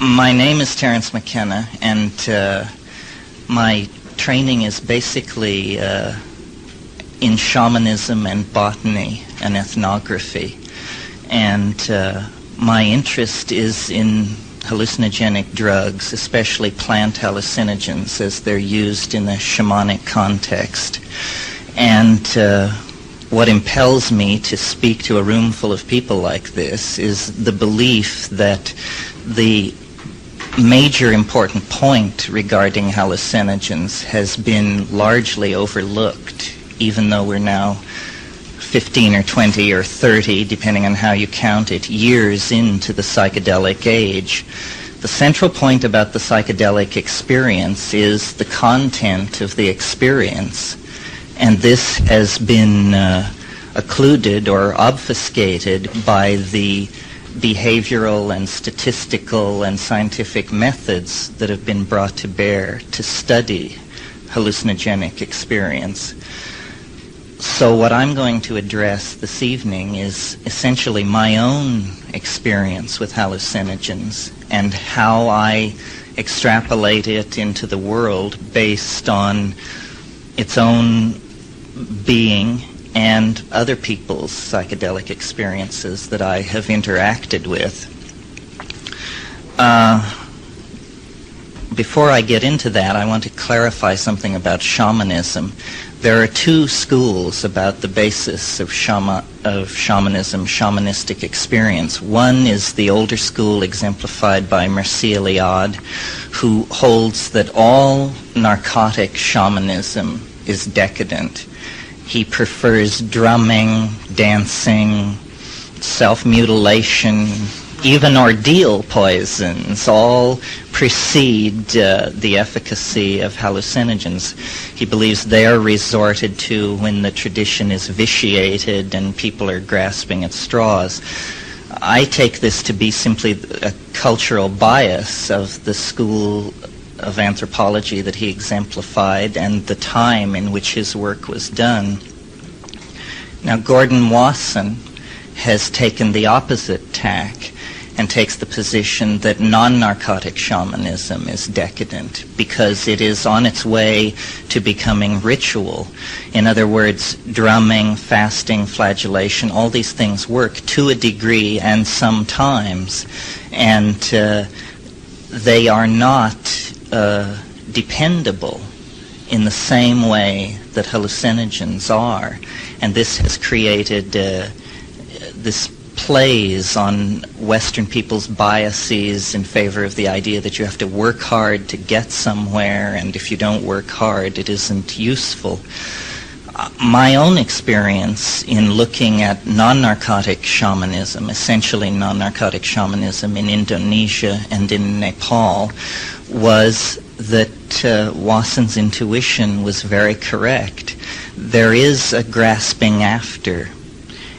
My name is Terence McKenna, and my training is basically in shamanism and botany and ethnography. And my interest is in hallucinogenic drugs, especially plant hallucinogens as they're used in a shamanic context. And what impels me to speak to a room full of people like this is the belief that the major important point regarding hallucinogens has been largely overlooked, even though we're now 15 or 20 or 30, depending on how you count it, years into the psychedelic age. The central point about the psychedelic experience is the content of the experience, and this has been occluded or obfuscated by the behavioral and statistical and scientific methods that have been brought to bear to study hallucinogenic experience. So what I'm going to address this evening is essentially my own experience with hallucinogens and how I extrapolate it into the world based on its own being and other people's psychedelic experiences that I have interacted with. Before I get into that, I want to clarify something about shamanism. There are two schools about the basis of shamanism, shamanistic experience. One is the older school exemplified by Mircea Eliade, who holds that all narcotic shamanism is decadent. He prefers drumming, dancing, self-mutilation, even ordeal poisons, all precede the efficacy of hallucinogens. He believes they are resorted to when the tradition is vitiated and people are grasping at straws. I take this to be simply a cultural bias of the school of anthropology that he exemplified and the time in which his work was done. Now, Gordon Wasson has taken the opposite tack and takes the position that non-narcotic shamanism is decadent because it is on its way to becoming ritual. In other words, drumming, fasting, flagellation, all these things work to a degree and sometimes, and they are not dependable in the same way that hallucinogens are. And this has created this plays on Western people's biases in favor of the idea that you have to work hard to get somewhere, and if you don't work hard, it isn't useful. My own experience in looking at non-narcotic shamanism, essentially non-narcotic shamanism in Indonesia and in Nepal, was that Wasson's intuition was very correct. There is a grasping after,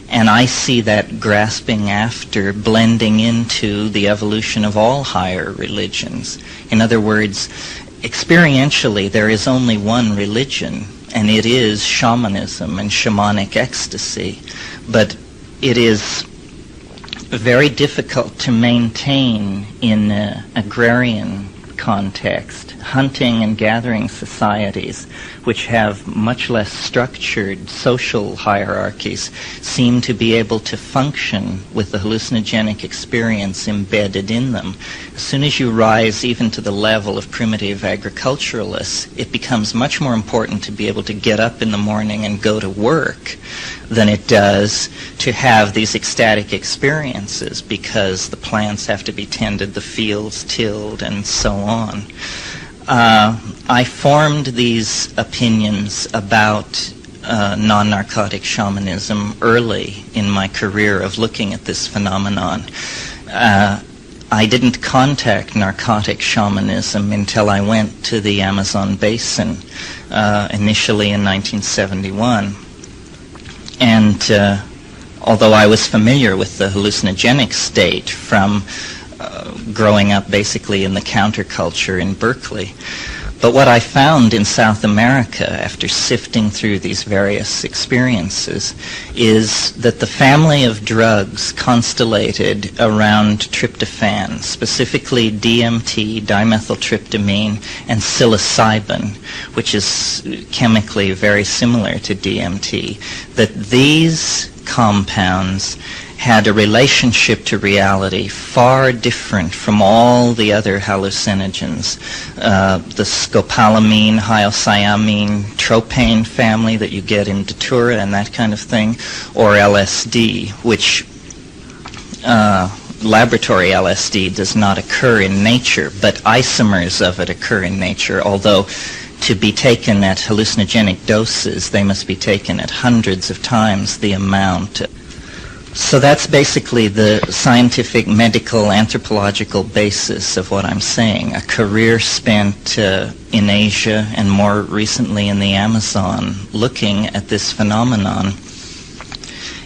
and I see that grasping after blending into the evolution of all higher religions. In other words, experientially, there is only one religion, and it is shamanism and shamanic ecstasy. But it is very difficult to maintain in an agrarian context. Hunting and gathering societies, which have much less structured social hierarchies, seem to be able to function with the hallucinogenic experience embedded in them. As soon as you rise even to the level of primitive agriculturalists, it becomes much more important to be able to get up in the morning and go to work than it does to have these ecstatic experiences, because the plants have to be tended, the fields tilled, and so on. I formed these opinions about non-narcotic shamanism early in my career of looking at this phenomenon. I didn't contact narcotic shamanism until I went to the Amazon basin, initially in 1971. And although I was familiar with the hallucinogenic state from growing up basically in the counterculture in Berkeley, But what I found in South America after sifting through these various experiences is that the family of drugs constellated around tryptophan, specifically DMT, dimethyltryptamine, and psilocybin, which is chemically very similar to DMT, that these compounds had a relationship to reality far different from all the other hallucinogens. The scopolamine, hyoscyamine, tropane family that you get in datura and that kind of thing, or LSD, which laboratory LSD does not occur in nature, but isomers of it occur in nature, although to be taken at hallucinogenic doses, they must be taken at hundreds of times the amount. So that's basically the scientific, medical, anthropological basis of what I'm saying. A career spent in Asia and more recently in the Amazon looking at this phenomenon.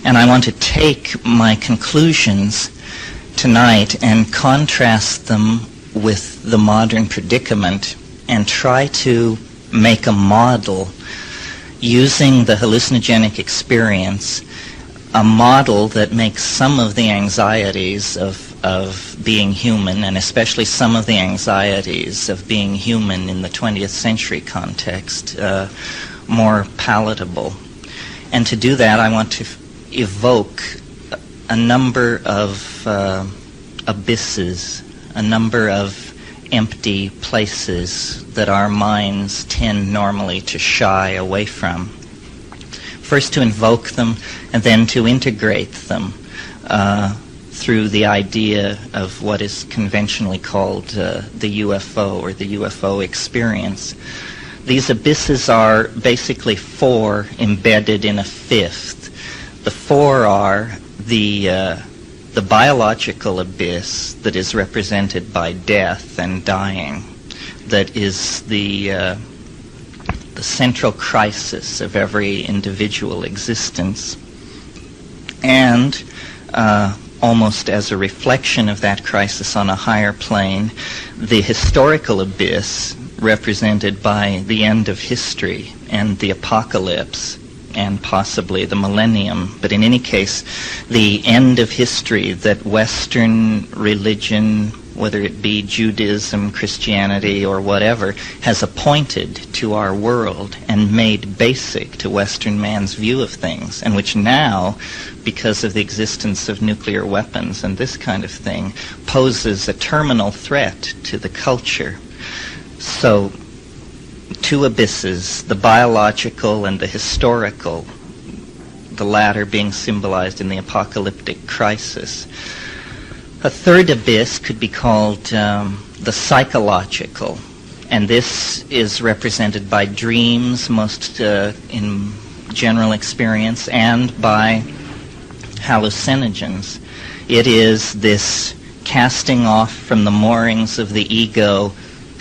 And I want to take my conclusions tonight and contrast them with the modern predicament and try to make a model using the hallucinogenic experience, a model that makes some of the anxieties of being human, and especially some of the anxieties of being human in the 20th century context, more palatable. And to do that, I want to evoke a number of abysses, a number of empty places that our minds tend normally to shy away from. First to invoke them, and then to integrate them through the idea of what is conventionally called the UFO, or the UFO experience. These abysses are basically four embedded in a fifth. The four are the biological abyss that is represented by death and dying, that is the central crisis of every individual existence, and almost as a reflection of that crisis on a higher plane, the historical abyss represented by the end of history and the apocalypse and possibly the millennium, but in any case the end of history that Western religion, whether it be Judaism, Christianity, or whatever, has appointed to our world and made basic to Western man's view of things, and which now, because of the existence of nuclear weapons and this kind of thing, poses a terminal threat to the culture. So, two abysses, the biological and the historical, the latter being symbolized in the apocalyptic crisis. A third abyss could be called the psychological, and this is represented by dreams, most in general experience, and by hallucinogens. It is this casting off from the moorings of the ego,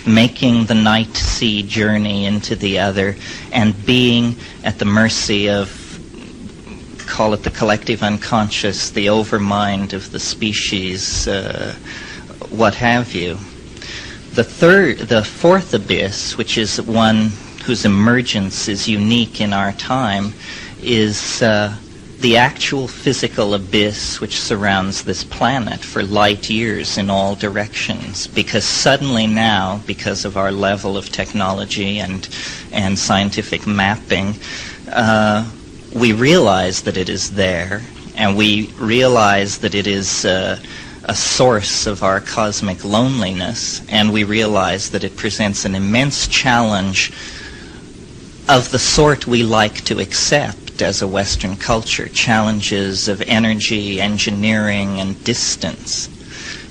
making the night sea journey into the other, and being at the mercy of, call it the collective unconscious, the overmind of the species, what have you. The fourth abyss, which is one whose emergence is unique in our time, is the actual physical abyss which surrounds this planet for light years in all directions, because suddenly now, because of our level of technology and scientific mapping, we realize that it is there, and we realize that it is a source of our cosmic loneliness, and we realize that it presents an immense challenge of the sort we like to accept as a Western culture, challenges of energy, engineering, and distance.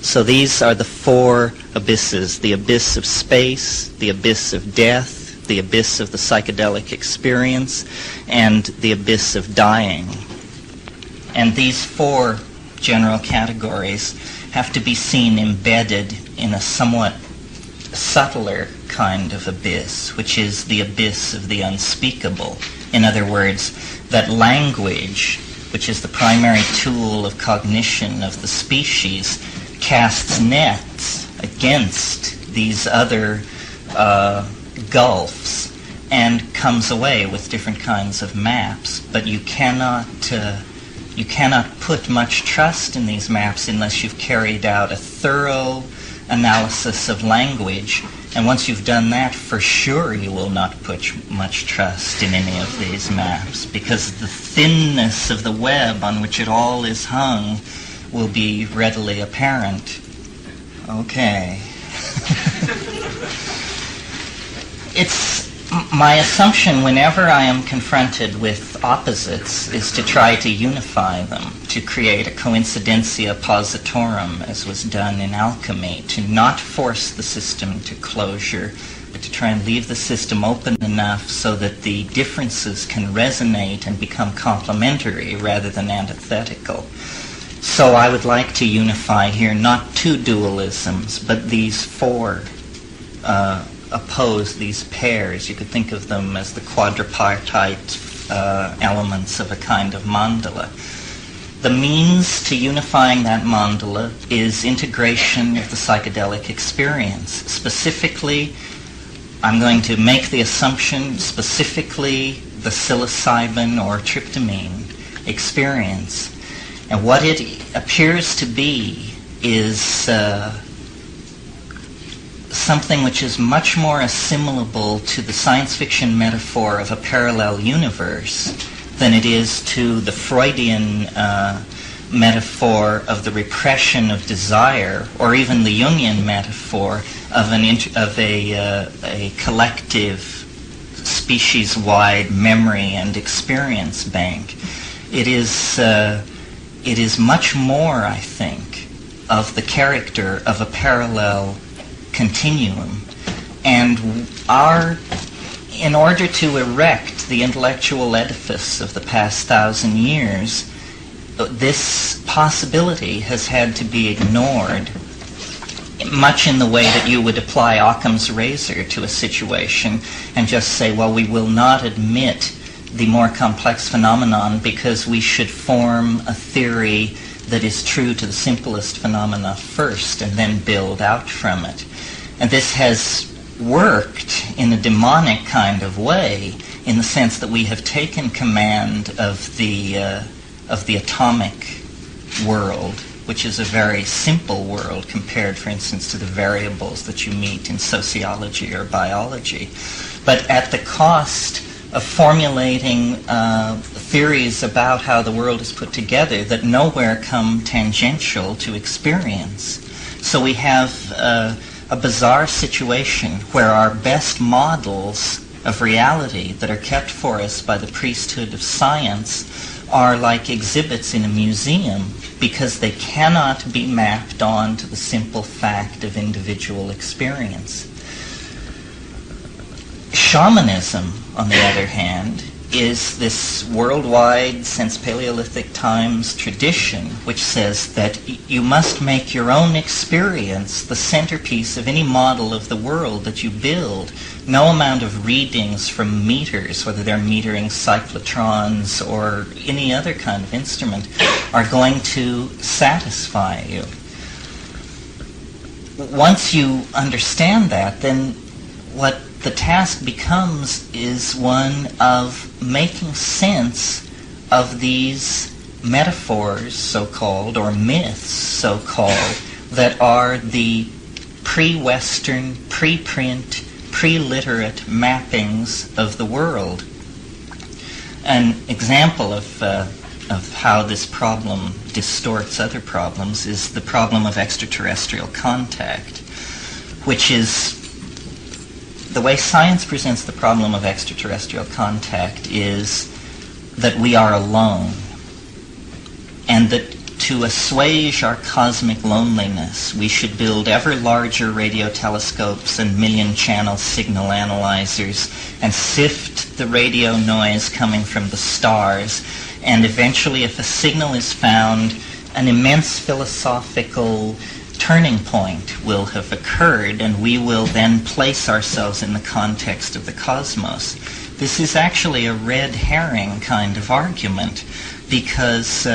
So these are the four abysses: the abyss of space, the abyss of death, the abyss of the psychedelic experience, and the abyss of dying. And these four general categories have to be seen embedded in a somewhat subtler kind of abyss, which is the abyss of the unspeakable. In other words, that language, which is the primary tool of cognition of the species, casts nets against these other gulfs and comes away with different kinds of maps. But you cannot put much trust in these maps unless you've carried out a thorough analysis of language. And once you've done that, for sure you will not put much trust in any of these maps, because the thinness of the web on which it all is hung will be readily apparent. Okay. It's my assumption whenever I am confronted with opposites is to try to unify them, to create a coincidentia positorum, as was done in alchemy, to not force the system to closure, but to try and leave the system open enough so that the differences can resonate and become complementary rather than antithetical. So I would like to unify here not two dualisms, but these four oppose, these pairs. You could think of them as the quadripartite elements of a kind of mandala. The means to unifying that mandala is integration of the psychedelic experience. Specifically, I'm going to make the assumption, specifically the psilocybin or tryptamine experience. And what it appears to be is something which is much more assimilable to the science fiction metaphor of a parallel universe than it is to the Freudian metaphor of the repression of desire, or even the Jungian metaphor of a collective species-wide memory and experience bank. It is much more, I think, of the character of a parallel continuum. And in order to erect the intellectual edifice of the past 1,000 years, this possibility has had to be ignored, much in the way that you would apply Occam's razor to a situation and just say, well, we will not admit the more complex phenomenon because we should form a theory that is true to the simplest phenomena first and then build out from it. And this has worked in a demonic kind of way, in the sense that we have taken command of the atomic world, which is a very simple world compared, for instance, to the variables that you meet in sociology or biology, but at the cost of formulating theories about how the world is put together that nowhere come tangential to experience. So we have a bizarre situation where our best models of reality that are kept for us by the priesthood of science are like exhibits in a museum because they cannot be mapped onto the simple fact of individual experience. Shamanism, on the other hand, is this worldwide, since Paleolithic times, tradition which says that you must make your own experience the centerpiece of any model of the world that you build. No amount of readings from meters, whether they're metering cyclotrons or any other kind of instrument, are going to satisfy you. Once you understand that, then what the task becomes is one of making sense of these metaphors, so-called, or myths, so-called, that are the pre-Western, pre-print, pre-literate mappings of the world. An example of how this problem distorts other problems is the problem of extraterrestrial contact, which is the way science presents the problem of extraterrestrial contact is that we are alone, and that to assuage our cosmic loneliness, we should build ever larger radio telescopes and million-channel signal analyzers and sift the radio noise coming from the stars. And eventually, if a signal is found, an immense philosophical turning point will have occurred, and we will then place ourselves in the context of the cosmos. This is actually a red herring kind of argument, because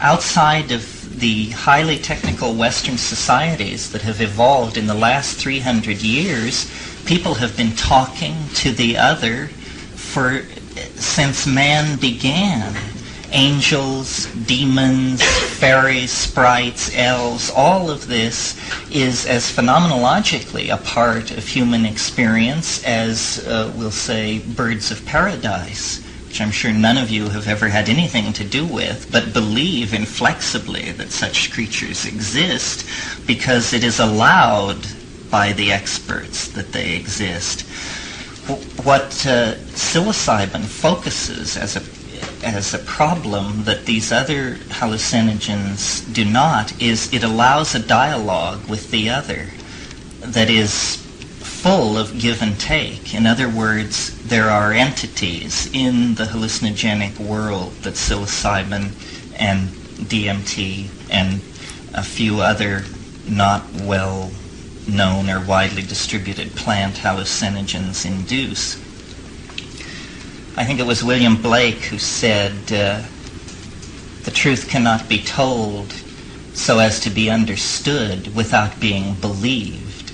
outside of the highly technical Western societies that have evolved in the last 300 years, people have been talking to the other since man began. Angels, demons, fairies, sprites, elves, all of this is as phenomenologically a part of human experience as, we'll say, birds of paradise, which I'm sure none of you have ever had anything to do with, but believe inflexibly that such creatures exist because it is allowed by the experts that they exist. What psilocybin focuses as a problem that these other hallucinogens do not is it allows a dialogue with the other that is full of give and take. In other words, there are entities in the hallucinogenic world that psilocybin and DMT and a few other not well known or widely distributed plant hallucinogens induce. I think it was William Blake who said, the truth cannot be told so as to be understood without being believed.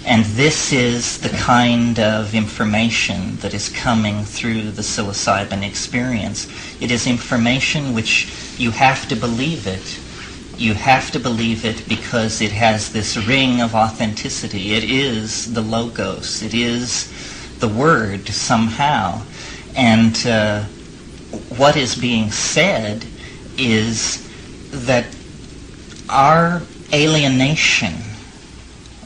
And this is the kind of information that is coming through the psilocybin experience. It is information which you have to believe it. You have to believe it because it has this ring of authenticity. It is the logos. It is the word somehow. And what is being said is that our alienation,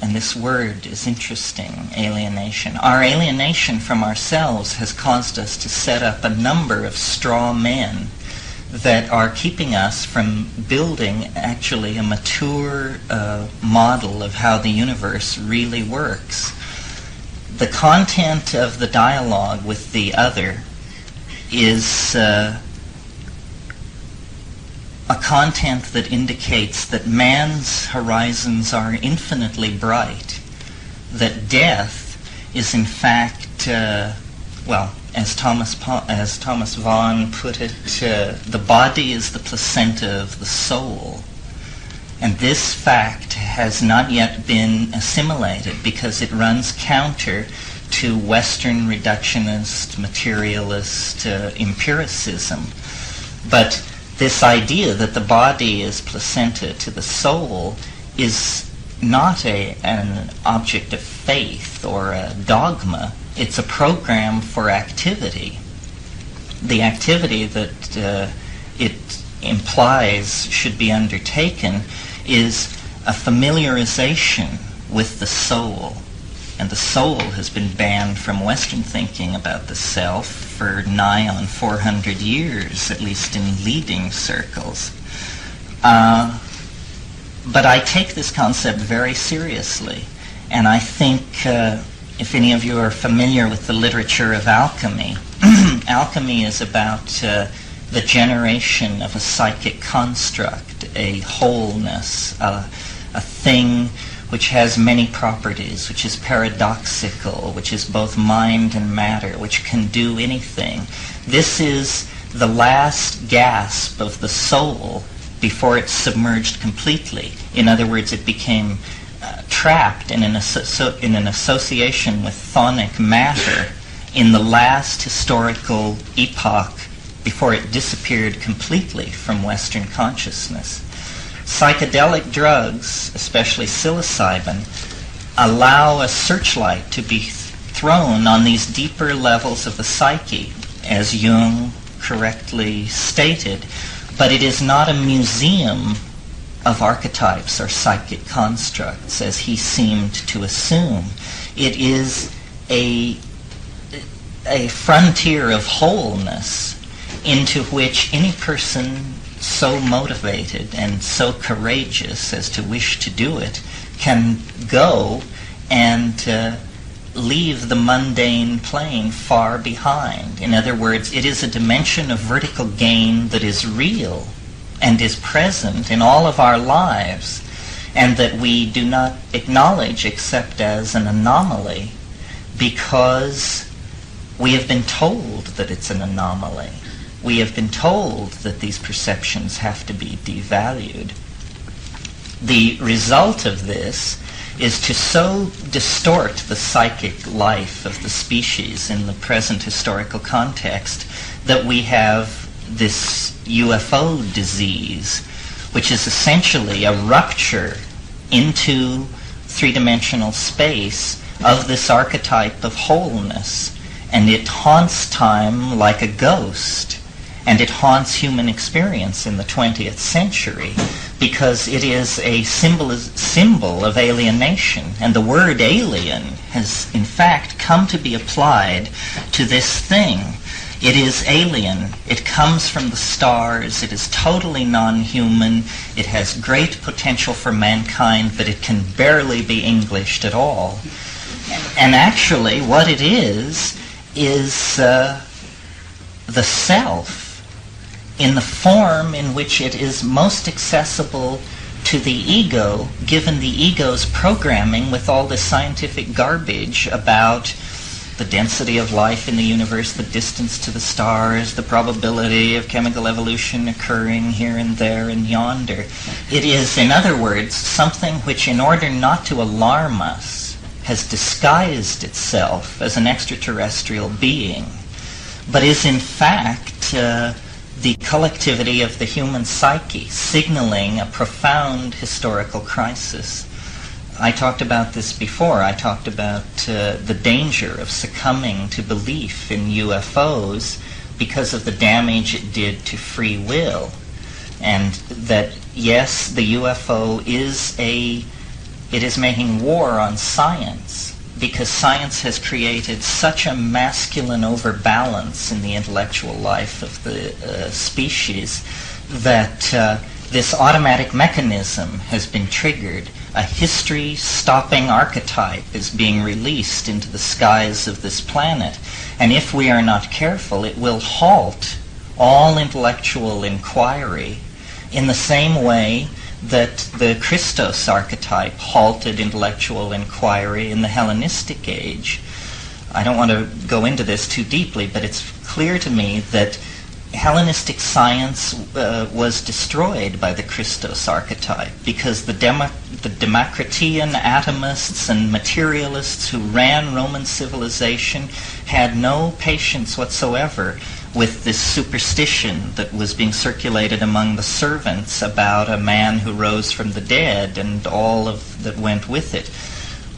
and this word is interesting, alienation, our alienation from ourselves has caused us to set up a number of straw men that are keeping us from building actually a mature model of how the universe really works. The content of the dialogue with the other is a content that indicates that man's horizons are infinitely bright, that death is in fact, as Thomas Vaughan put it, the body is the placenta of the soul. And this fact has not yet been assimilated because it runs counter to Western reductionist, materialist empiricism. But this idea that the body is placenta to the soul is not an object of faith or a dogma. It's a program for activity. The activity that it implies should be undertaken is a familiarization with the soul. And the soul has been banned from Western thinking about the self for nigh on 400 years, at least in leading circles. But I take this concept very seriously, and I think if any of you are familiar with the literature of alchemy, alchemy is about the generation of a psychic construct, a wholeness, a thing which has many properties, which is paradoxical, which is both mind and matter, which can do anything. This is the last gasp of the soul before it's submerged completely. In other words, it became trapped in an association with chthonic matter in the last historical epoch before it disappeared completely from Western consciousness. Psychedelic drugs, especially psilocybin, allow a searchlight to be thrown on these deeper levels of the psyche, as Jung correctly stated, but it is not a museum of archetypes or psychic constructs, as he seemed to assume. It is a frontier of wholeness into which any person so motivated and so courageous as to wish to do it can go and leave the mundane plane far behind. In other words, it is a dimension of vertical gain that is real and is present in all of our lives, and that we do not acknowledge except as an anomaly because we have been told that it's an anomaly. we have been told that these perceptions have to be devalued. The result of this is to so distort the psychic life of the species in the present historical context that we have this UFO disease, which is essentially a rupture into three-dimensional space of this archetype of wholeness. And it haunts time like a ghost, and it haunts human experience in the 20th century because it is a symbol of alienation. And the word alien has in fact come to be applied to this thing. It is alien. It comes from the stars. It is totally non-human. It has great potential for mankind, but it can barely be Englished at all. And actually what it is the self in the form in which it is most accessible to the ego, given the ego's programming with all this scientific garbage about the density of life in the universe, the distance to the stars, the probability of chemical evolution occurring here and there and yonder. It is, in other words, something which, in order not to alarm us, has disguised itself as an extraterrestrial being, but is in fact the collectivity of the human psyche, signaling a profound historical crisis. I talked about this before. I talked about the danger of succumbing to belief in UFOs because of the damage it did to free will. And that, yes, the UFO is making war on science, because science has created such a masculine overbalance in the intellectual life of the species that this automatic mechanism has been triggered. A history-stopping archetype is being released into the skies of this planet. And if we are not careful, it will halt all intellectual inquiry in the same way that the Christos archetype halted intellectual inquiry in the Hellenistic age. I don't want to go into this too deeply, but it's clear to me that Hellenistic science was destroyed by the Christos archetype because the Democritean atomists and materialists who ran Roman civilization had no patience whatsoever with this superstition that was being circulated among the servants about a man who rose from the dead and all of that went with it.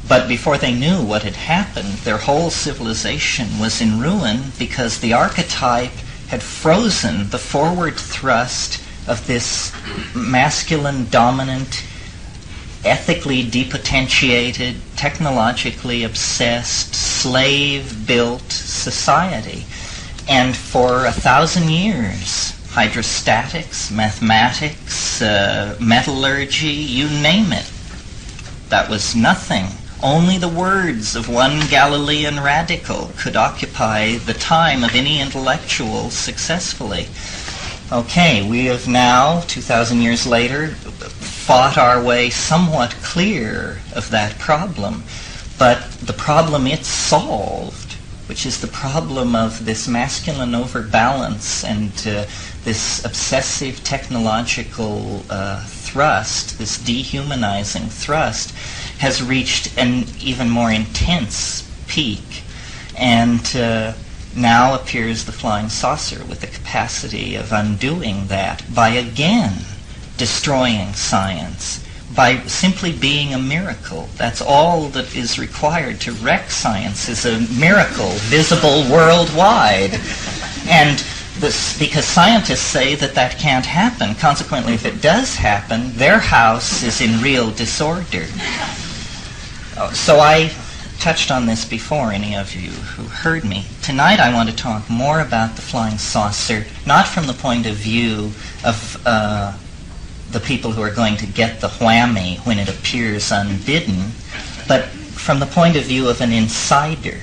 But before they knew what had happened, their whole civilization was in ruin because the archetype had frozen the forward thrust of this masculine, dominant, ethically depotentiated, technologically obsessed, slave-built society. And for 1,000 years, hydrostatics, mathematics, metallurgy, you name it, that was nothing. Only the words of one Galilean radical could occupy the time of any intellectual successfully. Okay, we have now, 2,000 years later, fought our way somewhat clear of that problem. But the problem it solved, which is the problem of this masculine overbalance and this obsessive technological thrust, this dehumanizing thrust, has reached an even more intense peak. And now appears the flying saucer with the capacity of undoing that by again destroying science, by simply being a miracle. That's all that is required to wreck science, is a miracle visible worldwide. And this, because scientists say that that can't happen. Consequently, if it does happen, their house is in real disorder. So I touched on this before, any of you who heard me. Tonight I want to talk more about the flying saucer, not from the point of view of the people who are going to get the whammy when it appears unbidden, but from the point of view of an insider.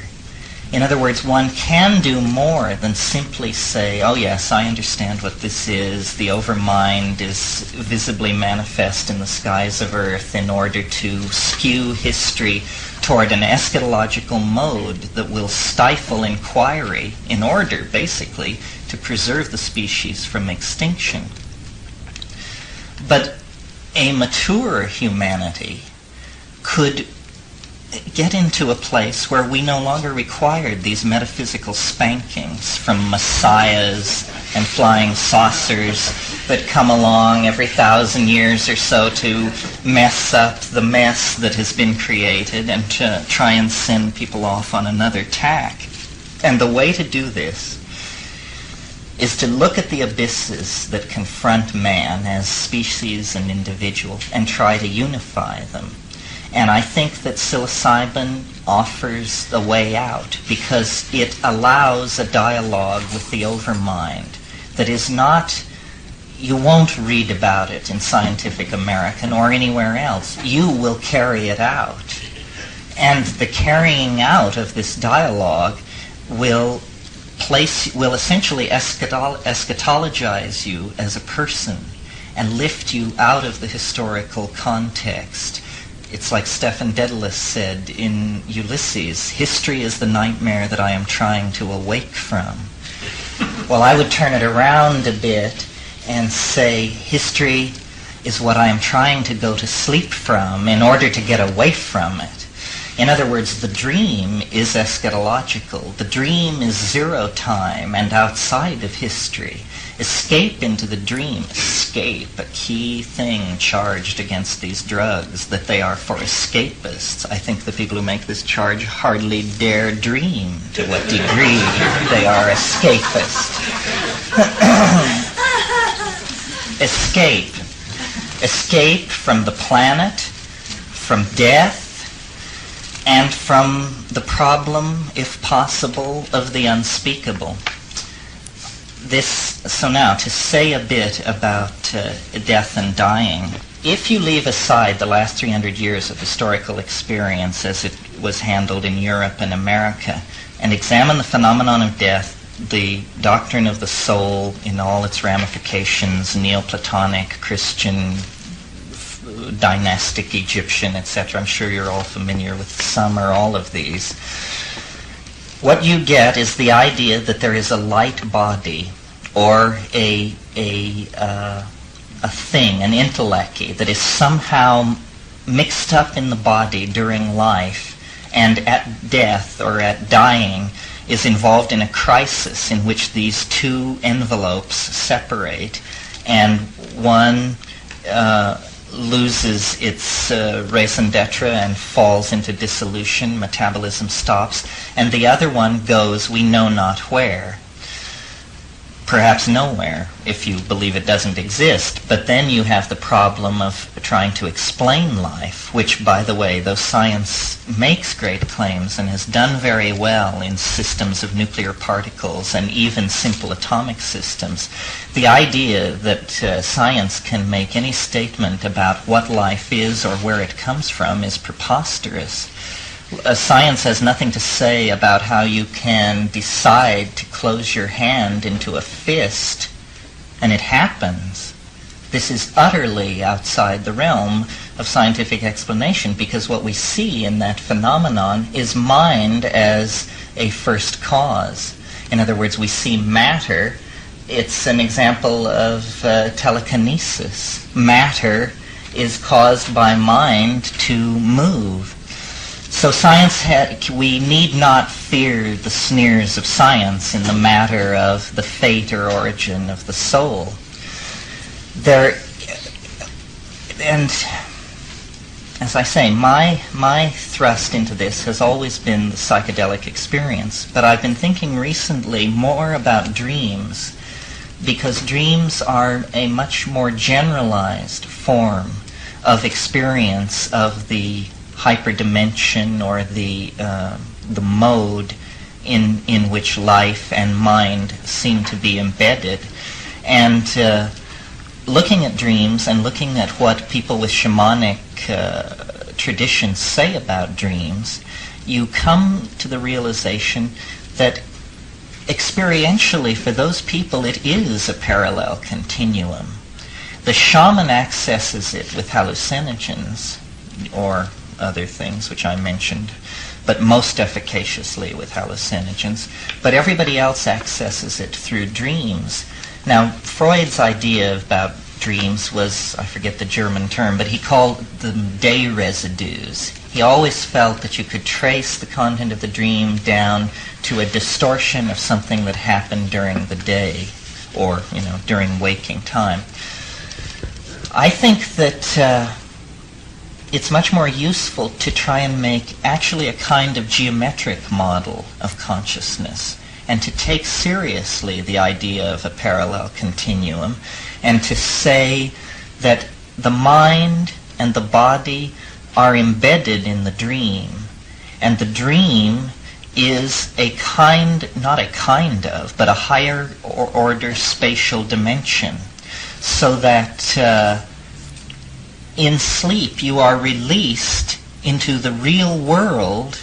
In other words, one can do more than simply say, oh yes, I understand what this is. The overmind is visibly manifest in the skies of Earth in order to skew history toward an eschatological mode that will stifle inquiry in order, basically, to preserve the species from extinction. But a mature humanity could get into a place where we no longer required these metaphysical spankings from messiahs and flying saucers that come along every 1,000 years or so to mess up the mess that has been created and to try and send people off on another tack. And the way to do this is to look at the abysses that confront man as species and individual and try to unify them. And I think that psilocybin offers a way out because it allows a dialogue with the overmind that is not, you won't read about it in Scientific American or anywhere else. You will carry it out. And the carrying out of this dialogue will essentially eschatologize you as a person and lift you out of the historical context. It's like Stephen Dedalus said in Ulysses, history is the nightmare that I am trying to awake from. Well, I would turn it around a bit and say history is what I am trying to go to sleep from in order to get away from it. In other words, the dream is eschatological. The dream is zero time and outside of history. Escape into the dream. Escape, a key thing charged against these drugs, that they are for escapists. I think the people who make this charge hardly dare dream to what degree they are escapists. Escape. Escape from the planet, from death, and from the problem, if possible, of the unspeakable. So now, to say a bit about death and dying, if you leave aside the last 300 years of historical experience as it was handled in Europe and America, and examine the phenomenon of death, the doctrine of the soul in all its ramifications, Neoplatonic, Christian, dynastic, Egyptian, etc. I'm sure you're all familiar with some or all of these. What you get is the idea that there is a light body or a thing, an intellecty, that is somehow mixed up in the body during life and at death or at dying is involved in a crisis in which these two envelopes separate and one loses its raison d'etre and falls into dissolution, metabolism stops, and the other one goes we know not where. Perhaps nowhere, if you believe it doesn't exist. But then you have the problem of trying to explain life, which, by the way, though science makes great claims and has done very well in systems of nuclear particles and even simple atomic systems, the idea that science can make any statement about what life is or where it comes from is preposterous. Science has nothing to say about how you can decide to close your hand into a fist, and it happens. This is utterly outside the realm of scientific explanation, because what we see in that phenomenon is mind as a first cause. In other words, we see matter. It's an example of telekinesis. Matter is caused by mind to move. So we need not fear the sneers of science in the matter of the fate or origin of the soul. And as I say, my thrust into this has always been the psychedelic experience, but I've been thinking recently more about dreams, because dreams are a much more generalized form of experience of the hyperdimension or the mode in which life and mind seem to be embedded. And looking at dreams and looking at what people with shamanic traditions say about dreams, you come to the realization that experientially for those people it is a parallel continuum. The shaman accesses it with hallucinogens or other things, which I mentioned, but most efficaciously with hallucinogens. But everybody else accesses it through dreams. Now, Freud's idea about dreams was, I forget the German term, but he called them day residues. He always felt that you could trace the content of the dream down to a distortion of something that happened during the day, or, during waking time. I think that it's much more useful to try and make actually a kind of geometric model of consciousness, and to take seriously the idea of a parallel continuum, and to say that the mind and the body are embedded in the dream, and the dream is a kind, not a kind of, but a higher order spatial dimension, so that in sleep you are released into the real world,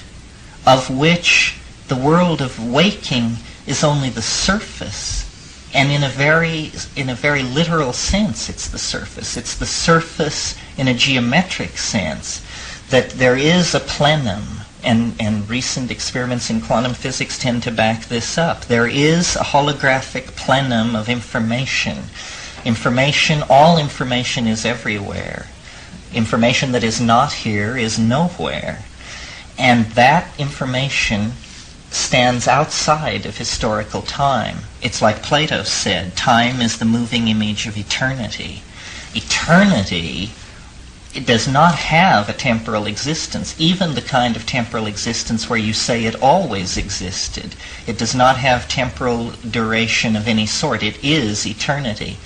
of which the world of waking is only the surface. And in a very literal sense, it's the surface. It's the surface in a geometric sense, that there is a plenum, and recent experiments in quantum physics tend to back this up. There is a holographic plenum of information. All information is everywhere. Information that is not here is nowhere. And that information stands outside of historical time. It's like Plato said, time is the moving image of eternity. Eternity, it does not have a temporal existence, even the kind of temporal existence where you say it always existed. It does not have temporal duration of any sort. It is eternity.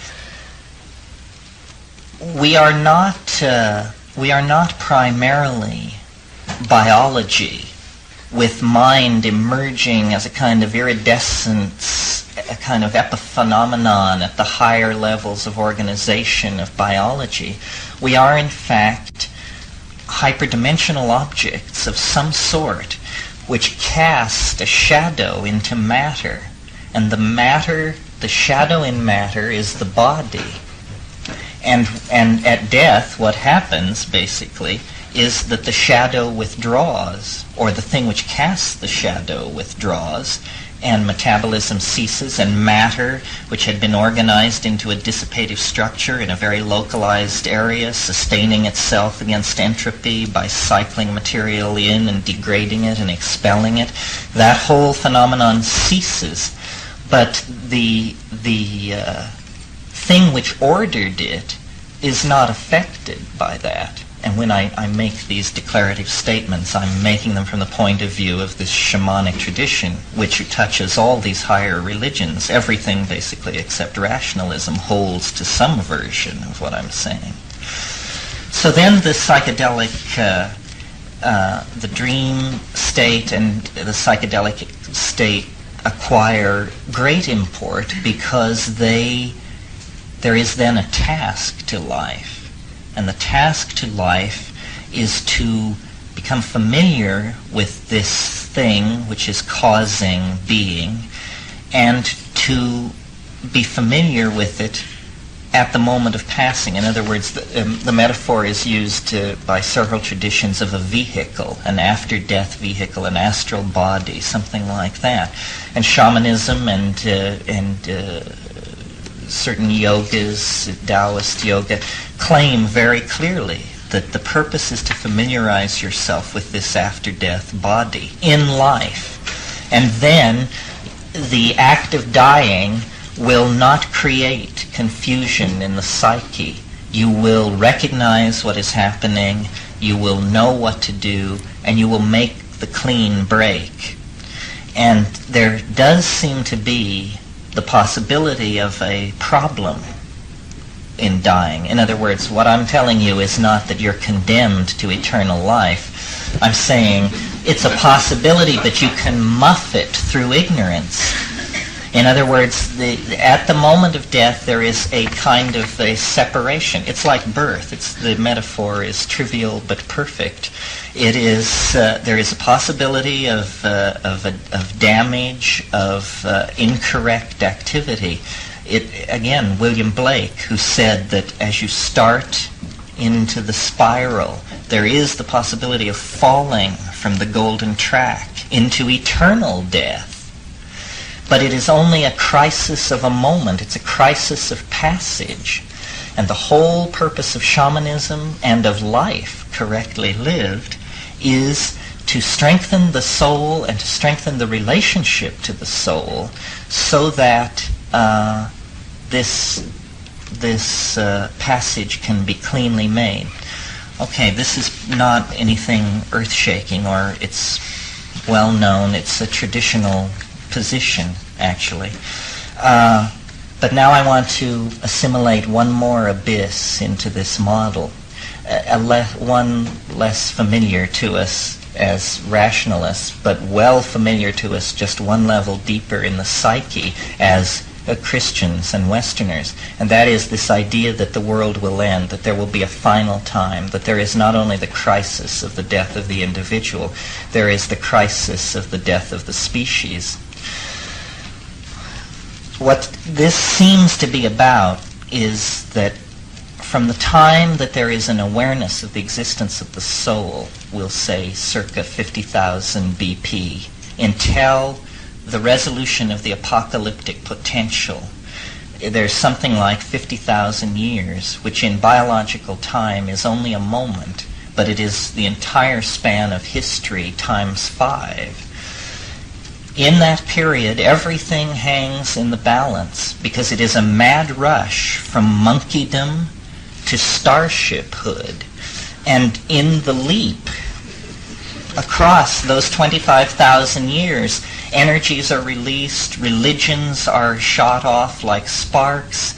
We are not primarily biology, with mind emerging as a kind of iridescence, a kind of epiphenomenon at the higher levels of organization of biology. We are, in fact, hyperdimensional objects of some sort which cast a shadow into matter. And the shadow in matter is the body. And at death, what happens, basically, is that the shadow withdraws, or the thing which casts the shadow withdraws, and metabolism ceases, and matter, which had been organized into a dissipative structure in a very localized area, sustaining itself against entropy by cycling material in and degrading it and expelling it, that whole phenomenon ceases. But the thing which ordered it is not affected by that. And when I make these declarative statements, I'm making them from the point of view of this shamanic tradition, which touches all these higher religions. Everything, basically, except rationalism, holds to some version of what I'm saying. So then the psychedelic, the dream state and the psychedelic state acquire great import, because there is then a task to life. And the task to life is to become familiar with this thing which is causing being, and to be familiar with it at the moment of passing. In other words, the metaphor is used by several traditions of a vehicle, an after-death vehicle, an astral body, something like that. And shamanism and certain yogas, Taoist yoga, claim very clearly that the purpose is to familiarize yourself with this after-death body in life. And then the act of dying will not create confusion in the psyche. You will recognize what is happening, you will know what to do, and you will make the clean break. And there does seem to be the possibility of a problem in dying. In other words, what I'm telling you is not that you're condemned to eternal life. I'm saying it's a possibility, but you can muff it through ignorance. In other words, at the moment of death, there is a kind of a separation. It's like birth. The metaphor is trivial but perfect. It is there is a possibility of damage, of incorrect activity. Again, William Blake, who said that as you start into the spiral. There is the possibility of falling from the golden track into eternal death. But it is only a crisis of a moment. It's a crisis of passage. And the whole purpose of shamanism and of life, correctly lived, is to strengthen the soul and to strengthen the relationship to the soul so that this passage can be cleanly made. Okay, this is not anything earth-shaking, or it's well known. It's a traditional position, actually. But now I want to assimilate one more abyss into this model, one less familiar to us as rationalists, but well familiar to us just one level deeper in the psyche as Christians and Westerners, and that is this idea that the world will end, that there will be a final time, that there is not only the crisis of the death of the individual, there is the crisis of the death of the species. What this seems to be about is that from the time that there is an awareness of the existence of the soul, we'll say circa 50,000 BP, until the resolution of the apocalyptic potential, there's something like 50,000 years, which in biological time is only a moment, but it is the entire span of history times 5. In that period, everything hangs in the balance because it is a mad rush from monkeydom to starshiphood. And in the leap across those 25,000 years, energies are released, religions are shot off like sparks,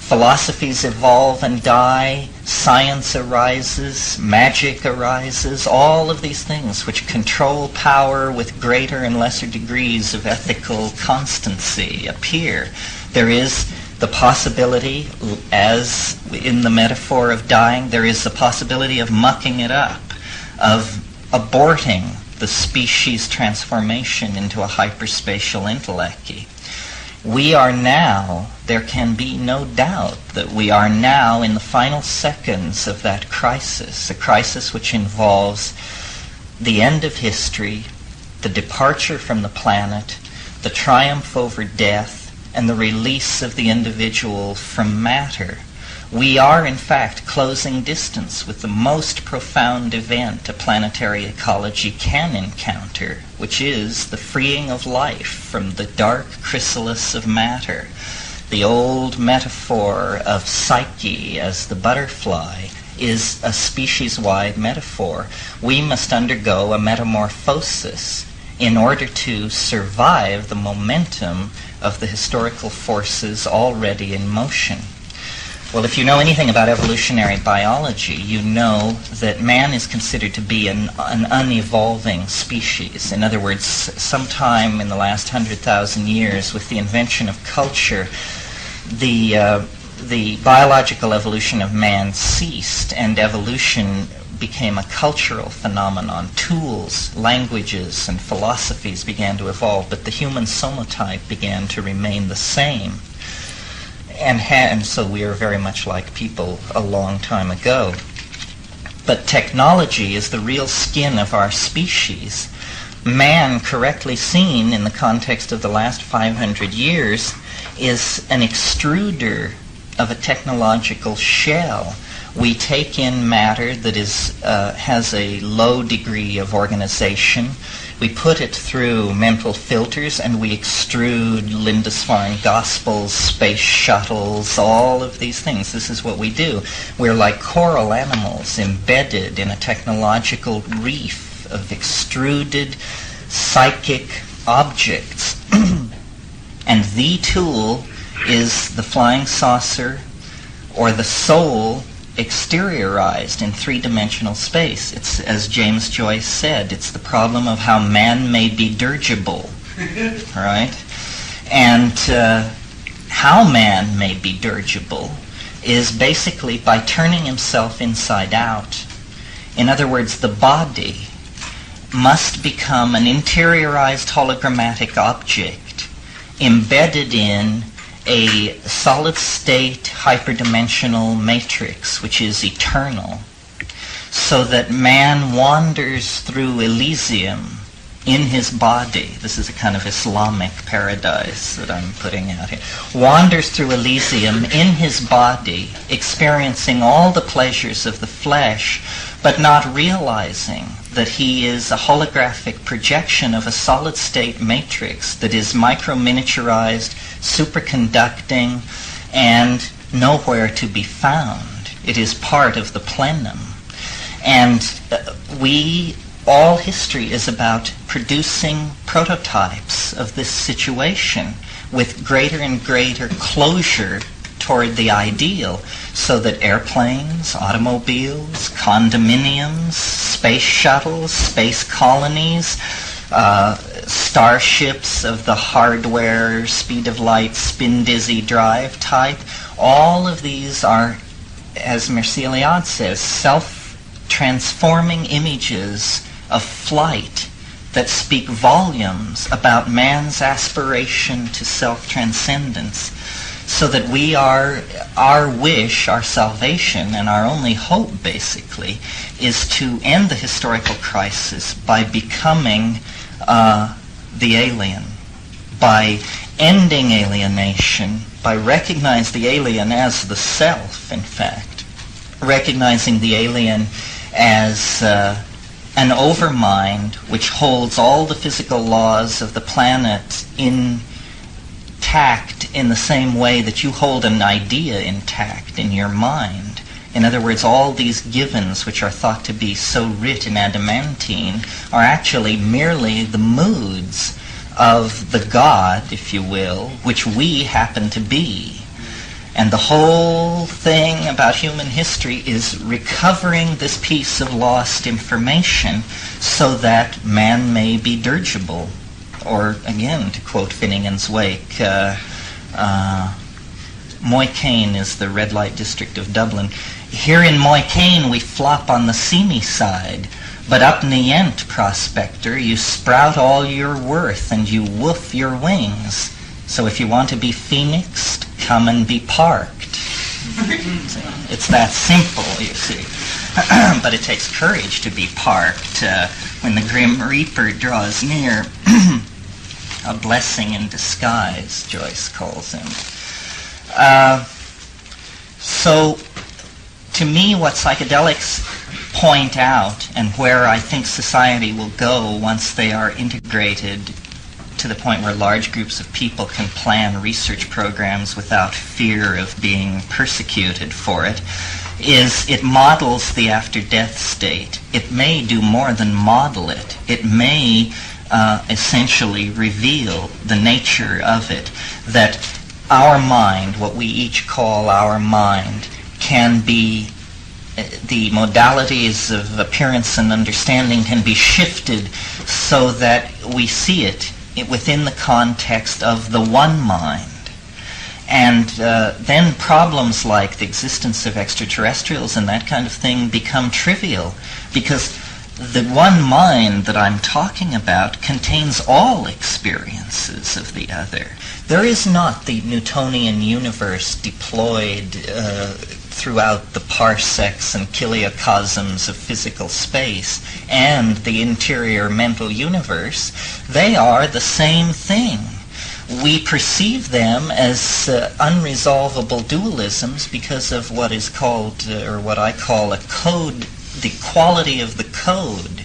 philosophies evolve and die, science arises, magic arises, all of these things which control power with greater and lesser degrees of ethical constancy appear. There is the possibility, as in the metaphor of dying, there is the possibility of mucking it up, of aborting the species transformation into a hyperspatial intellecty. We are now, there can be no doubt that we are now in the final seconds of that crisis, a crisis which involves the end of history, the departure from the planet, the triumph over death, and the release of the individual from matter. We are, in fact, closing distance with the most profound event a planetary ecology can encounter, which is the freeing of life from the dark chrysalis of matter. The old metaphor of psyche as the butterfly is a species-wide metaphor. We must undergo a metamorphosis in order to survive the momentum of the historical forces already in motion. Well, if you know anything about evolutionary biology, you know that man is considered to be an unevolving species. In other words, sometime in the last 100,000 years, with the invention of culture, the biological evolution of man ceased, and evolution became a cultural phenomenon. Tools, languages, and philosophies began to evolve, but the human somotype began to remain the same. And so we are very much like people a long time ago. But technology is the real skin of our species. Man, correctly seen in the context of the last 500 years, is an extruder of a technological shell. We take in matter that has a low degree of organization. We put it through mental filters, and we extrude Lindisfarne Gospels, space shuttles, all of these things. This is what we do. We're like coral animals embedded in a technological reef of extruded psychic objects. And the tool is the flying saucer or the soul exteriorized in three-dimensional space. It's, as James Joyce said, it's the problem of how man may be dirigible, right? And how man may be dirigible is basically by turning himself inside out. In other words, the body must become an interiorized hologrammatic object embedded in a solid state hyperdimensional matrix which is eternal, so that man wanders through Elysium in his body. This is a kind of Islamic paradise that I'm putting out here. Wanders through Elysium in his body, experiencing all the pleasures of the flesh, but not realizing that he is a holographic projection of a solid state matrix that is micro-miniaturized, superconducting, and nowhere to be found. It is part of the plenum. And all history is about producing prototypes of this situation with greater and greater closure toward the ideal, so that airplanes, automobiles, condominiums, space shuttles, space colonies, starships of the hardware, speed of light, spin dizzy drive type, all of these are, as Mircea Eliade says, self-transforming images of flight that speak volumes about man's aspiration to self-transcendence, so that our wish, our salvation, and our only hope, basically, is to end the historical crisis by becoming the alien, by ending alienation, by recognizing the alien as the self, in fact, recognizing the alien as an overmind which holds all the physical laws of the planet intact in the same way that you hold an idea intact in your mind. In other words, all these givens which are thought to be so writ in adamantine are actually merely the moods of the God, if you will, which we happen to be. And the whole thing about human history is recovering this piece of lost information so that man may be dirigible. Or, again, to quote Finnegan's Wake, Moycane is the red light district of Dublin. Here in Moycane we flop on the seamy side, but up in the Ent, prospector, you sprout all your worth and you woof your wings. So if you want to be phoenixed, come and be parked. It's that simple, you see. But it takes courage to be parked when the grim reaper draws near. A blessing in disguise, Joyce calls him. So, to me, what psychedelics point out, and where I think society will go once they are integrated to the point where large groups of people can plan research programs without fear of being persecuted for it, is it models the after-death state. It may do more than model it. It may essentially reveal the nature of it, that our mind, what we each call our mind, can be, the modalities of appearance and understanding can be shifted so that we see it within the context of the one mind. And then problems like the existence of extraterrestrials and that kind of thing become trivial, because the one mind that I'm talking about contains all experiences of the other. There is not the Newtonian universe deployed throughout the parsecs and kiliocosms of physical space and the interior mental universe. They are the same thing. We perceive them as unresolvable dualisms because of what is called, or what I call a code, the quality of the code,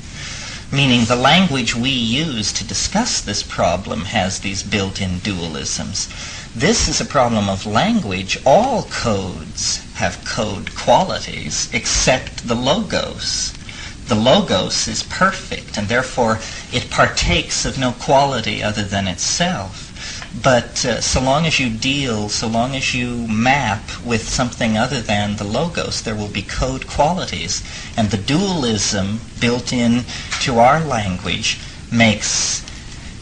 meaning the language we use to discuss this problem has these built-in dualisms. This is a problem of language. All codes have code qualities except the logos. The logos is perfect, and therefore it partakes of no quality other than itself. But so long as you map with something other than the logos, there will be code qualities. And the dualism built in to our language makes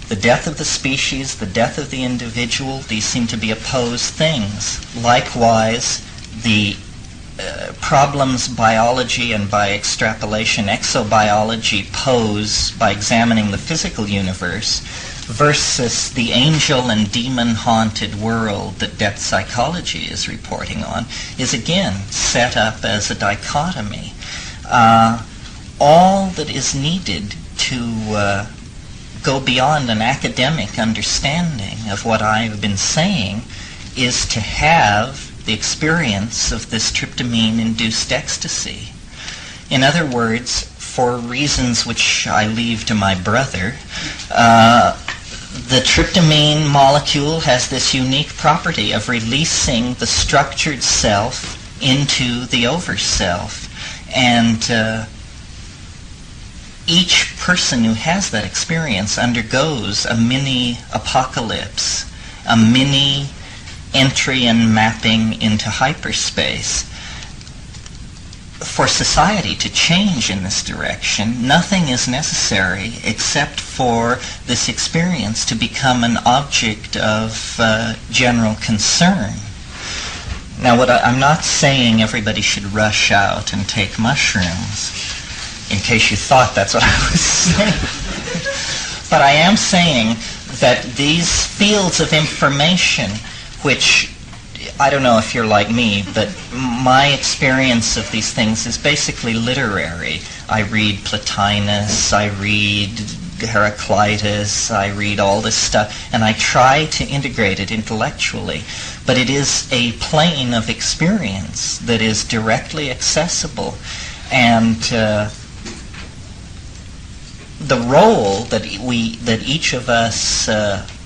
the death of the species, the death of the individual, these seem to be opposed things. Likewise, the problems biology and by extrapolation exobiology pose by examining the physical universe versus the angel and demon-haunted world that depth psychology is reporting on, is again set up as a dichotomy. All that is needed to go beyond an academic understanding of what I've been saying is to have the experience of this tryptamine-induced ecstasy. In other words, for reasons which I leave to my brother, the tryptamine molecule has this unique property of releasing the structured self into the over-self. And each person who has that experience undergoes a mini apocalypse, a mini entry and mapping into hyperspace. For society to change in this direction, nothing is necessary except for this experience to become an object of general concern. Now, I'm not saying everybody should rush out and take mushrooms, in case you thought that's what I was saying. But I am saying that these fields of information, which, I don't know if you're like me, but my experience of these things is basically literary. I read Plotinus, I read Heraclitus, I read all this stuff, and I try to integrate it intellectually. But it is a plane of experience that is directly accessible. And the role that each of us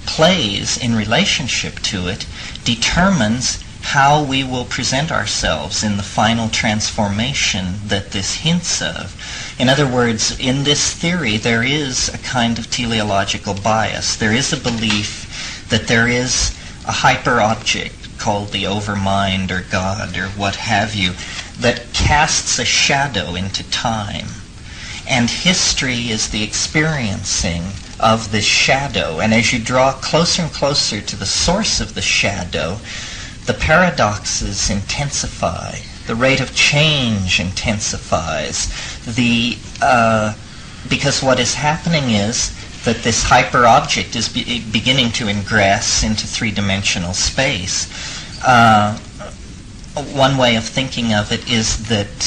plays in relationship to it determines how we will present ourselves in the final transformation that this hints of. In other words, in this theory, there is a kind of teleological bias. There is a belief that there is a hyper-object called the overmind or God or what have you that casts a shadow into time. And history is the experiencing of this shadow. And as you draw closer and closer to the source of the shadow, the paradoxes intensify. The rate of change intensifies. Because what is happening is that this hyper-object is beginning to ingress into three-dimensional space. One way of thinking of it is that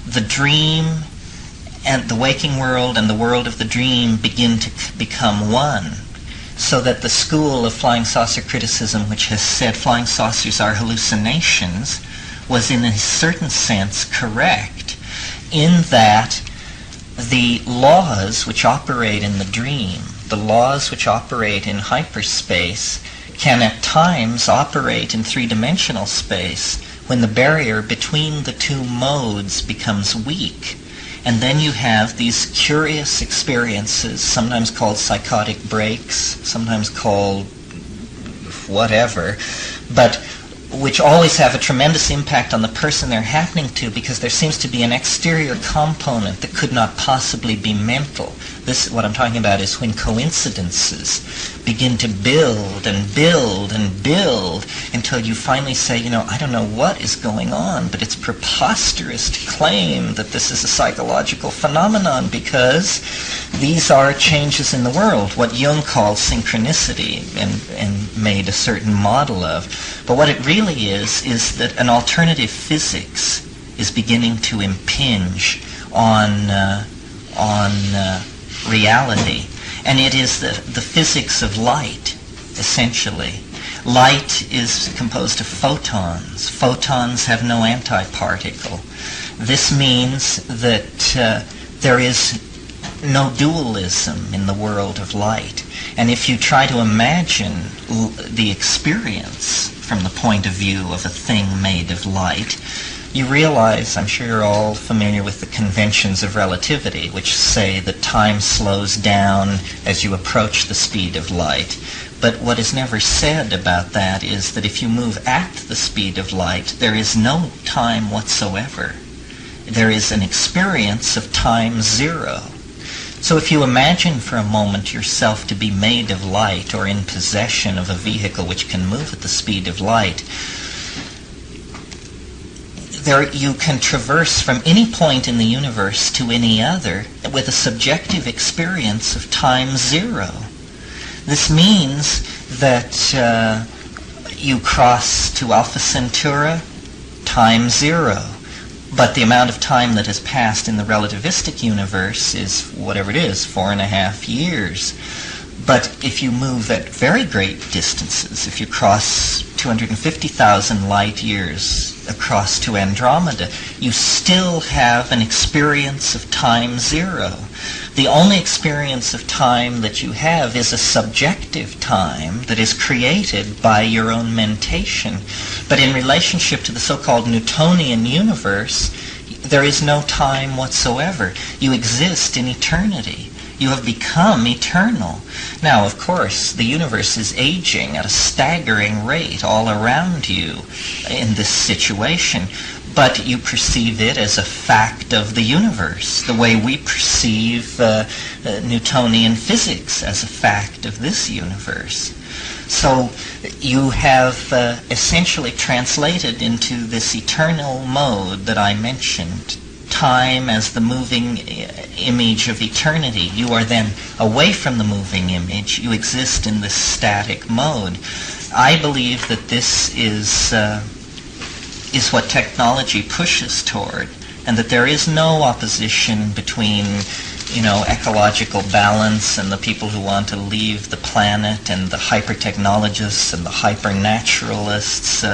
the dream and the waking world and the world of the dream begin to become one, so that the school of flying saucer criticism, which has said flying saucers are hallucinations, was in a certain sense correct, in that the laws which operate in the dream, the laws which operate in hyperspace, can at times operate in three-dimensional space when the barrier between the two modes becomes weak. And then you have these curious experiences, sometimes called psychotic breaks, sometimes called whatever, but which always have a tremendous impact on the person they're happening to, because there seems to be an exterior component that could not possibly be mental. This, what I'm talking about, is when coincidences begin to build and build and build until you finally say, I don't know what is going on, but it's preposterous to claim that this is a psychological phenomenon, because these are changes in the world, what Jung called synchronicity and made a certain model of. But what it really is that an alternative physics is beginning to impinge on reality. And it is the physics of light, essentially. Light is composed of photons. Photons have no antiparticle. This means that there is no dualism in the world of light. And if you try to imagine the experience from the point of view of a thing made of light, you realize, I'm sure you're all familiar with the conventions of relativity, which say that time slows down as you approach the speed of light. But what is never said about that is that if you move at the speed of light, there is no time whatsoever. There is an experience of time zero. So if you imagine for a moment yourself to be made of light or in possession of a vehicle which can move at the speed of light, there you can traverse from any point in the universe to any other with a subjective experience of time zero. This means that you cross to Alpha Centauri, time 0. But the amount of time that has passed in the relativistic universe is whatever it is, 4.5 years. But if you move at very great distances, if you cross 250,000 light years across to Andromeda, you still have an experience of time 0. The only experience of time that you have is a subjective time that is created by your own mentation. But in relationship to the so-called Newtonian universe, there is no time whatsoever. You exist in eternity. You have become eternal. Now, of course, the universe is aging at a staggering rate all around you in this situation, but you perceive it as a fact of the universe, the way we perceive Newtonian physics as a fact of this universe. So you have essentially translated into this eternal mode that I mentioned, time as the moving image of eternity. You are then away from the moving image. You exist in this static mode. I believe that this is what technology pushes toward, and that there is no opposition between, ecological balance and the people who want to leave the planet, and the hyper-technologists and the hyper-naturalists.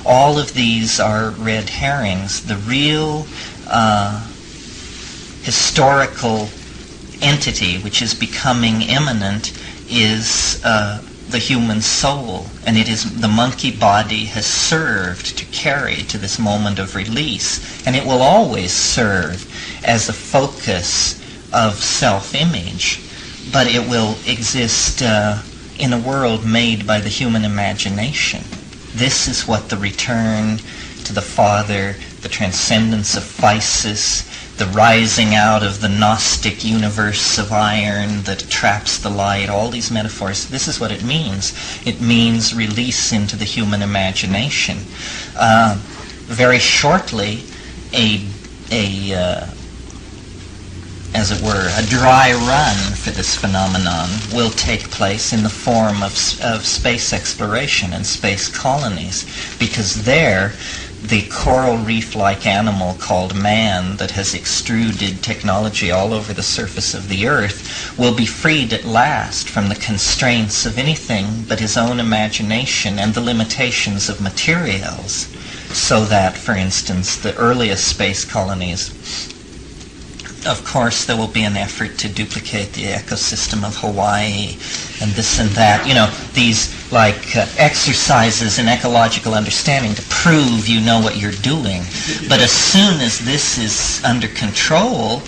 All of these are red herrings. The real historical entity which is becoming imminent is the human soul, and it is the monkey body has served to carry to this moment of release, and it will always serve as a focus of self-image, but it will exist in a world made by the human imagination. This is what the return to the Father, the transcendence of physis, the rising out of the Gnostic universe of iron that traps the light, all these metaphors, this is what it means. It means release into the human imagination. Very shortly, as it were, a dry run for this phenomenon will take place in the form of space exploration and space colonies, because there the coral reef-like animal called man that has extruded technology all over the surface of the earth will be freed at last from the constraints of anything but his own imagination and the limitations of materials, so that, for instance, the earliest space colonies, of course, there will be an effort to duplicate the ecosystem of Hawaii and this and that. These exercises in ecological understanding to prove you know what you're doing. But as soon as this is under control,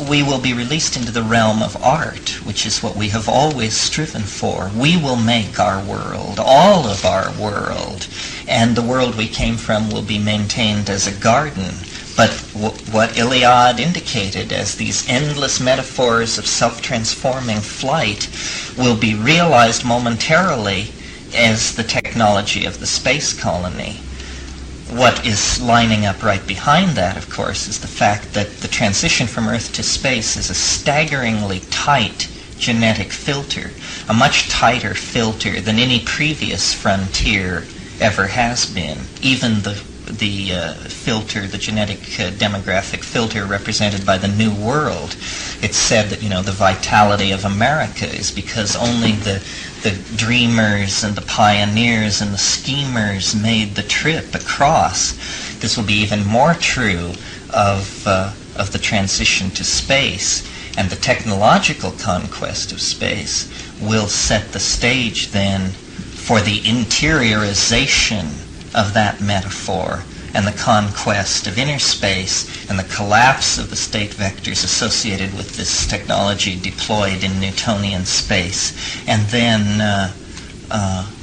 we will be released into the realm of art, which is what we have always striven for. We will make our world, all of our world, and the world we came from will be maintained as a garden. But what Iliad indicated as these endless metaphors of self-transforming flight will be realized momentarily as the technology of the space colony. What is lining up right behind that, of course, is the fact that the transition from Earth to space is a staggeringly tight genetic filter, a much tighter filter than any previous frontier ever has been. Even the filter, the genetic demographic filter represented by the New World. It's said that, the vitality of America is because only the dreamers and the pioneers and the schemers made the trip across. This will be even more true of the transition to space, and the technological conquest of space will set the stage then for the interiorization of that metaphor and the conquest of inner space and the collapse of the state vectors associated with this technology deployed in Newtonian space. And then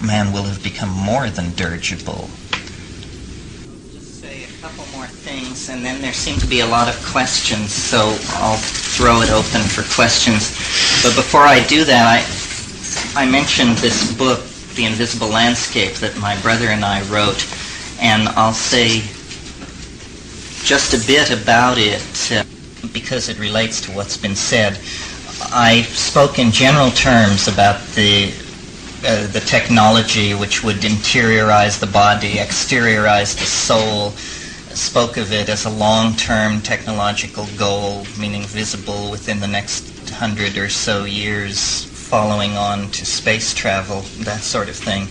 man will have become more than dirigible. I'll just say a couple more things, and then there seem to be a lot of questions, so I'll throw it open for questions. But before I do that, I mentioned this book, The Invisible Landscape, that my brother and I wrote, and I'll say just a bit about it because it relates to what's been said. I spoke in general terms about the technology which would interiorize the body, exteriorize the soul, spoke of it as a long-term technological goal, meaning visible within the next 100 or so years, following on to space travel, that sort of thing.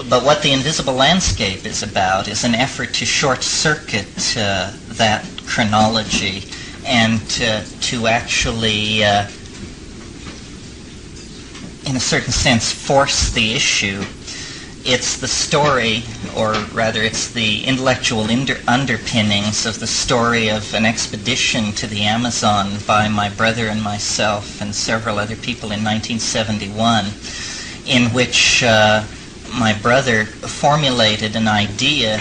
But what the invisible landscape is about is an effort to short-circuit that chronology and to actually, in a certain sense, force the issue. It's the story, or rather it's the intellectual underpinnings of the story of an expedition to the Amazon by my brother and myself and several other people in 1971, in which my brother formulated an idea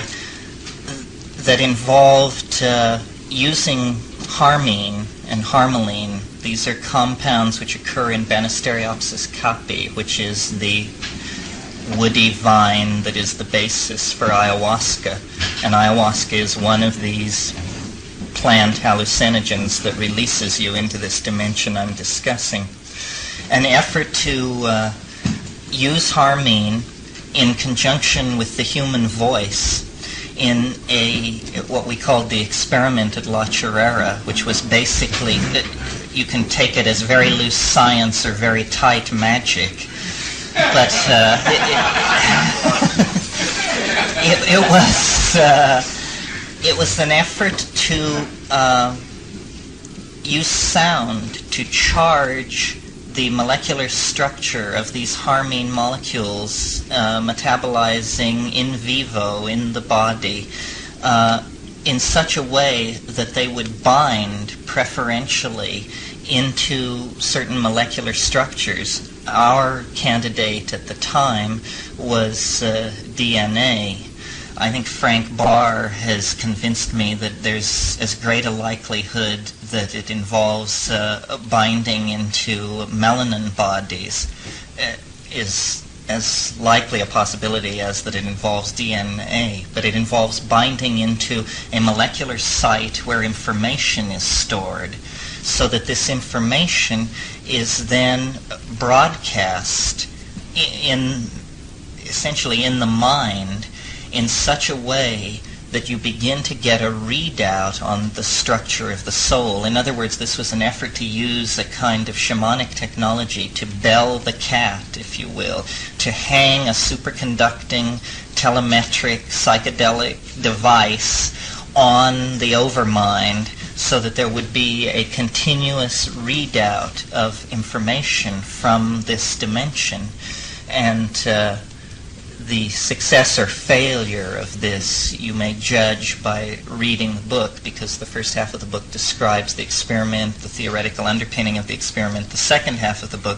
that involved using harmine and harmaline. These are compounds which occur in Banisteriopsis caapi, which is the woody vine that is the basis for ayahuasca. And ayahuasca is one of these plant hallucinogens that releases you into this dimension I'm discussing. An effort to use harmine in conjunction with the human voice in what we called the experiment at La Chorrera, which was basically, you can take it as very loose science or very tight magic, but it was an effort to use sound to charge the molecular structure of these harmine molecules metabolizing in vivo in the body in such a way that they would bind preferentially into certain molecular structures. Our candidate at the time was DNA. I think Frank Barr has convinced me that there's as great a likelihood that it involves binding into melanin bodies is as likely a possibility as that it involves DNA, but it involves binding into a molecular site where information is stored, so that this information is then broadcast essentially in the mind in such a way that you begin to get a readout on the structure of the soul. In other words, this was an effort to use a kind of shamanic technology to bell the cat, if you will, to hang a superconducting telemetric psychedelic device on the overmind so that there would be a continuous readout of information from this dimension. And the success or failure of this you may judge by reading the book, because the first half of the book describes the experiment, the theoretical underpinning of the experiment. The second half of the book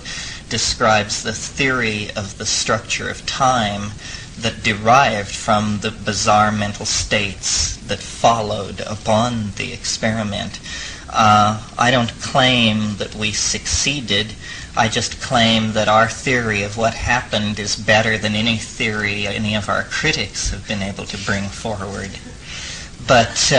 describes the theory of the structure of time that derived from the bizarre mental states that followed upon the experiment. I don't claim that we succeeded. I just claim that our theory of what happened is better than any theory any of our critics have been able to bring forward. But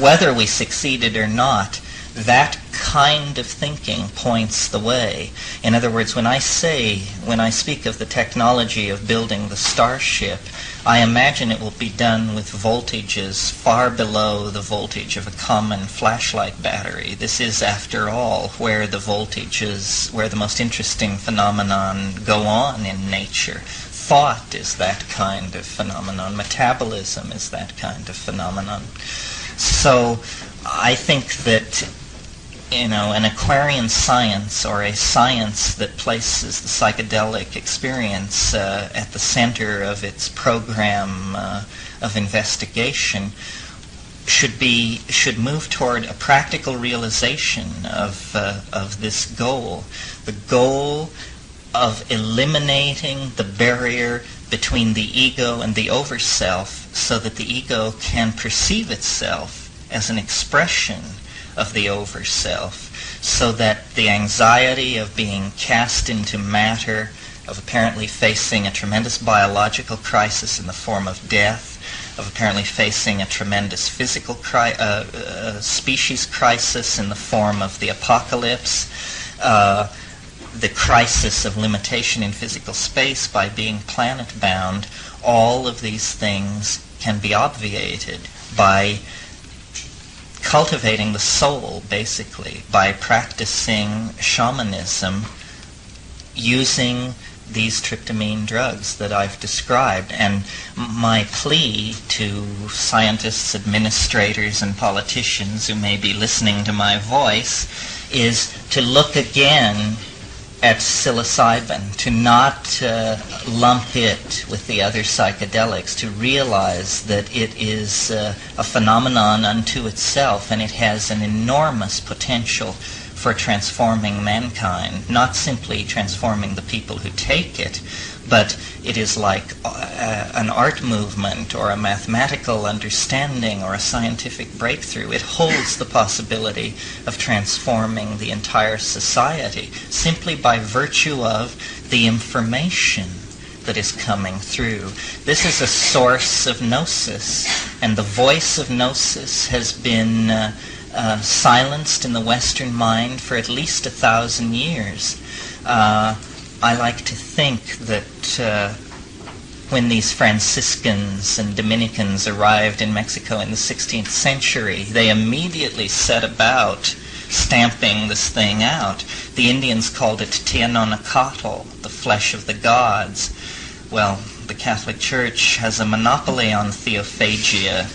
whether we succeeded or not, that kind of thinking points the way. In other words, when I speak of the technology of building the starship, I imagine it will be done with voltages far below the voltage of a common flashlight battery. This is, after all, where the most interesting phenomenon go on in nature. Thought is that kind of phenomenon. Metabolism is that kind of phenomenon. So I think that an Aquarian science, or a science that places the psychedelic experience at the center of its program of investigation, should move toward a practical realization of this goal, the goal of eliminating the barrier between the ego and the overself, so that the ego can perceive itself as an expression of the overself, so that the anxiety of being cast into matter, of apparently facing a tremendous biological crisis in the form of death, of apparently facing a tremendous physical species crisis in the form of the apocalypse, the crisis of limitation in physical space by being planet-bound. All of these things can be obviated by cultivating the soul, basically, by practicing shamanism using these tryptamine drugs that I've described. And my plea to scientists, administrators, and politicians who may be listening to my voice is to look again at psilocybin, to not lump it with the other psychedelics, to realize that it is a phenomenon unto itself, and it has an enormous potential for transforming mankind, not simply transforming the people who take it, but it is like an art movement or a mathematical understanding or a scientific breakthrough. It holds the possibility of transforming the entire society simply by virtue of the information that is coming through. This is a source of gnosis, and the voice of gnosis has been silenced in the Western mind for at least 1,000 years. I like to think that when these Franciscans and Dominicans arrived in Mexico in the 16th century, they immediately set about stamping this thing out. The Indians called it Tianonacatl, the flesh of the gods. Well, the Catholic Church has a monopoly on theophagia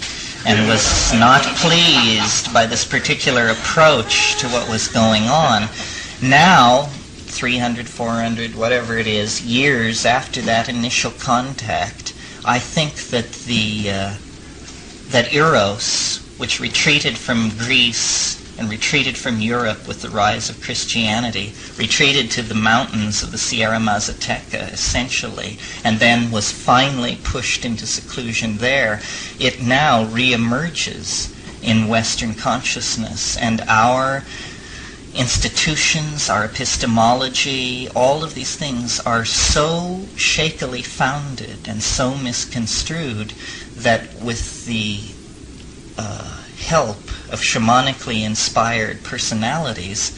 and was not pleased by this particular approach to what was going on. Now, 300, 400, whatever it is, years after that initial contact, I think that that Eros, which retreated from Greece and retreated from Europe with the rise of Christianity, retreated to the mountains of the Sierra Mazateca, essentially, and then was finally pushed into seclusion there, it now reemerges in Western consciousness, and our institutions, our epistemology, all of these things are so shakily founded and so misconstrued that with the help of shamanically inspired personalities,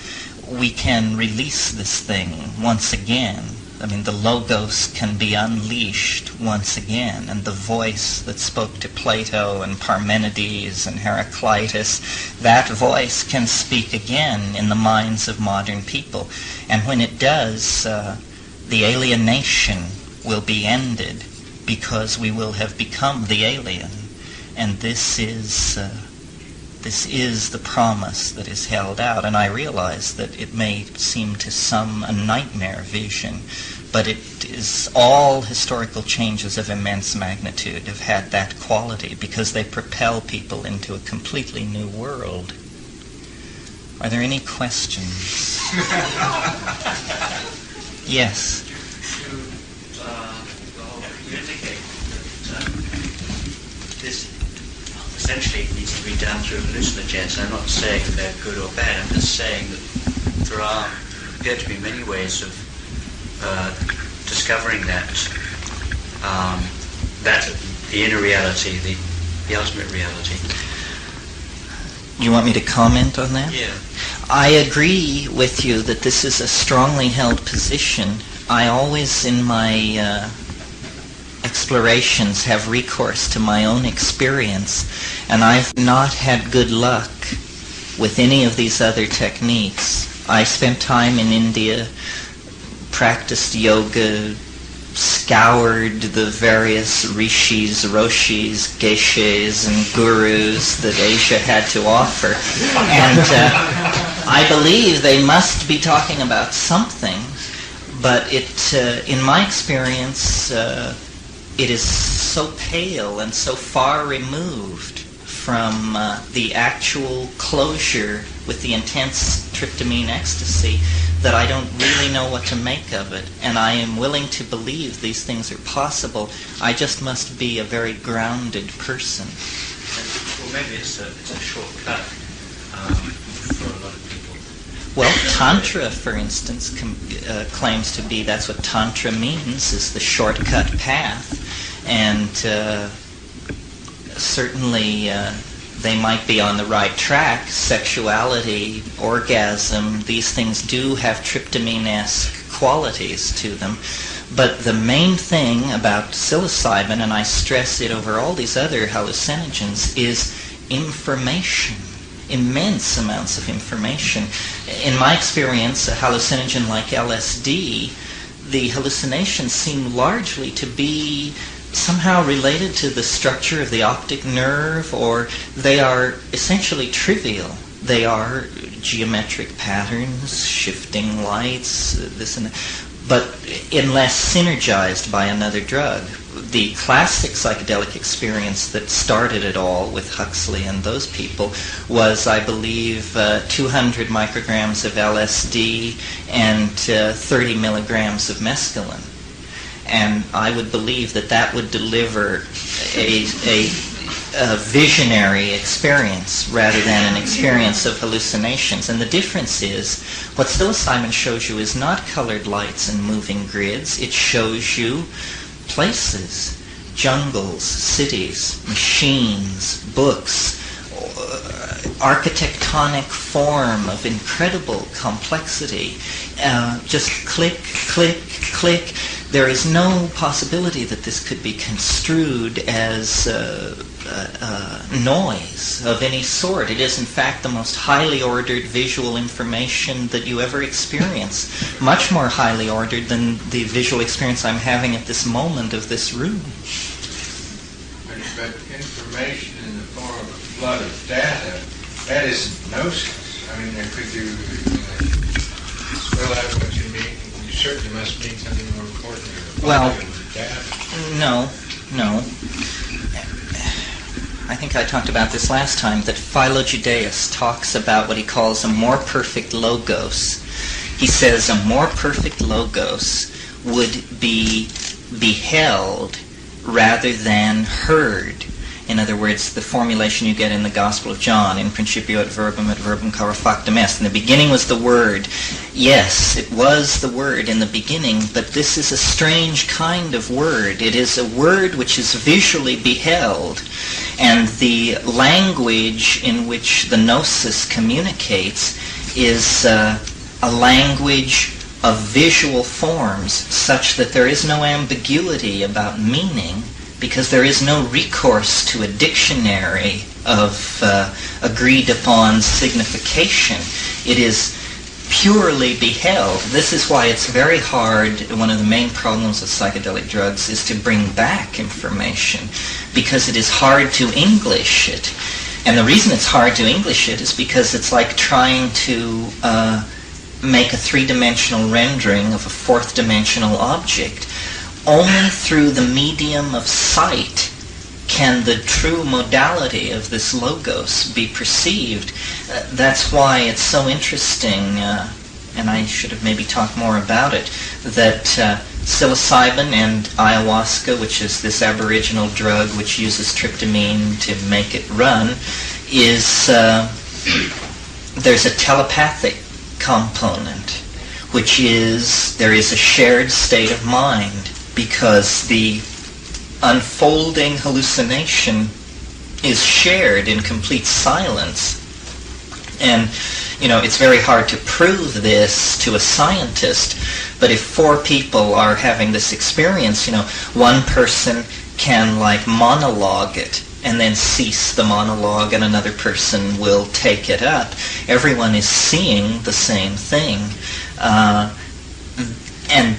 we can release this thing once again. I mean, the logos can be unleashed once again, and the voice that spoke to Plato and Parmenides and Heraclitus, that voice can speak again in the minds of modern people. And when it does, the alienation will be ended, because we will have become the alien. And this is the promise that is held out. And I realize that it may seem to some a nightmare vision, but it is all historical changes of immense magnitude have had that quality, because they propel people into a completely new world. Are there any questions? Yes. You indicate that this essentially needs to be done through hallucinogens. I'm not saying they're good or bad. I'm just saying that there appear to be many ways of discovering that the inner reality, the ultimate reality. You want me to comment on that? Yeah. I agree with you that this is a strongly held position. I always, in my explorations, have recourse to my own experience, and I've not had good luck with any of these other techniques. I spent time in India, practiced yoga, scoured the various rishis, roshis, geshes, and gurus that Asia had to offer. And I believe they must be talking about something, but in my experience, it is so pale and so far removed from the actual closure with the intense tryptamine ecstasy that I don't really know what to make of it. And I am willing to believe these things are possible. I just must be a very grounded person. Well, maybe it's a shortcut for a lot of people. Well, Tantra, for instance, claims to be, that's what Tantra means, is the shortcut path. And certainly they might be on the right track. Sexuality, orgasm, these things do have tryptamine-esque qualities to them. But the main thing about psilocybin, and I stress it over all these other hallucinogens, is information. Immense amounts of information. In my experience, a hallucinogen like LSD, the hallucinations seem largely to be somehow related to the structure of the optic nerve, or they are essentially trivial. They are geometric patterns, shifting lights, this and that, but unless synergized by another drug. The classic psychedelic experience that started it all with Huxley and those people was, I believe, 200 micrograms of LSD and 30 milligrams of mescaline. And I would believe that that would deliver a visionary experience rather than an experience of hallucinations. And the difference is, what psilocybin shows you is not colored lights and moving grids. It shows you places, jungles, cities, machines, books, architectonic form of incredible complexity. Just click, click, click. There is no possibility that this could be construed as noise of any sort. It is, in fact, the most highly ordered visual information that you ever experience. Much more highly ordered than the visual experience I'm having at this moment of this room. But information in the form of a flood of data, that isn't gnosis. I mean, could you spell out what you mean? You certainly must mean something more important than the flood of data. No. I think I talked about this last time, that Philo-Judaeus talks about what he calls a more perfect logos. He says a more perfect logos would be beheld rather than heard. In other words, the formulation you get in the Gospel of John, in principio et verbum caro factum est. In the beginning was the Word. Yes, it was the Word in the beginning, but this is a strange kind of word. It is a word which is visually beheld, and the language in which the gnosis communicates is a language of visual forms, such that there is no ambiguity about meaning, because there is no recourse to a dictionary of agreed upon signification. It is purely beheld. This is why it's very hard. One of the main problems with psychedelic drugs is to bring back information, because it is hard to English it. And the reason it's hard to English it is because it's like trying to make a three-dimensional rendering of a fourth-dimensional object. Only through the medium of sight can the true modality of this logos be perceived. That's why it's so interesting, and I should have maybe talked more about it, that psilocybin and ayahuasca, which is this aboriginal drug which uses tryptamine to make it run, is there's a telepathic component, which is there is a shared state of mind, because the unfolding hallucination is shared in complete silence. And, it's very hard to prove this to a scientist, but if four people are having this experience, one person can monologue it and then cease the monologue, and another person will take it up. Everyone is seeing the same thing. And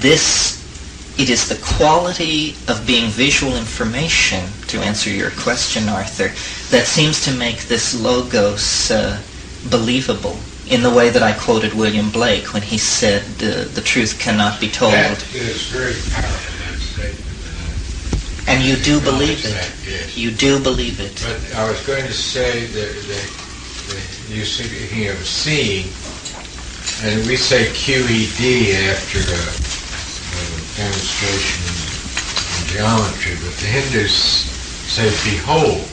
it is the quality of being visual information, to answer your question, Arthur, that seems to make this logos believable, in the way that I quoted William Blake when he said, the truth cannot be told. That is very powerful, that statement. And you do believe it. Yes. You do believe it. But I was going to say that you're speaking of seeing, and we say QED after demonstration in geometry, but the Hindus say behold.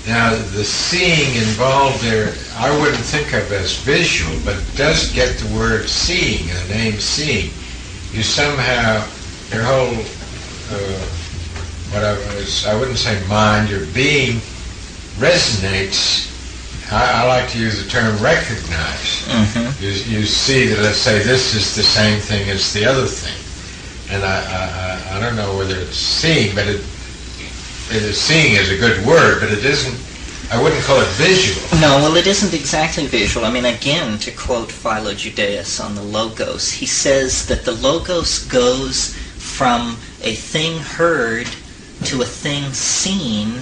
Now, the seeing involved there, I wouldn't think of as visual, but it does get the word seeing, the name seeing. You somehow, your whole I wouldn't say mind, your being resonates. I like to use the term recognize. Mm-hmm. You see that, let's say, this is the same thing as the other thing. And I don't know whether it's seeing, but seeing is a good word, but it isn't, I wouldn't call it visual. No, well, it isn't exactly visual. I mean, again, to quote Philo Judaeus on the Logos, he says that the Logos goes from a thing heard to a thing seen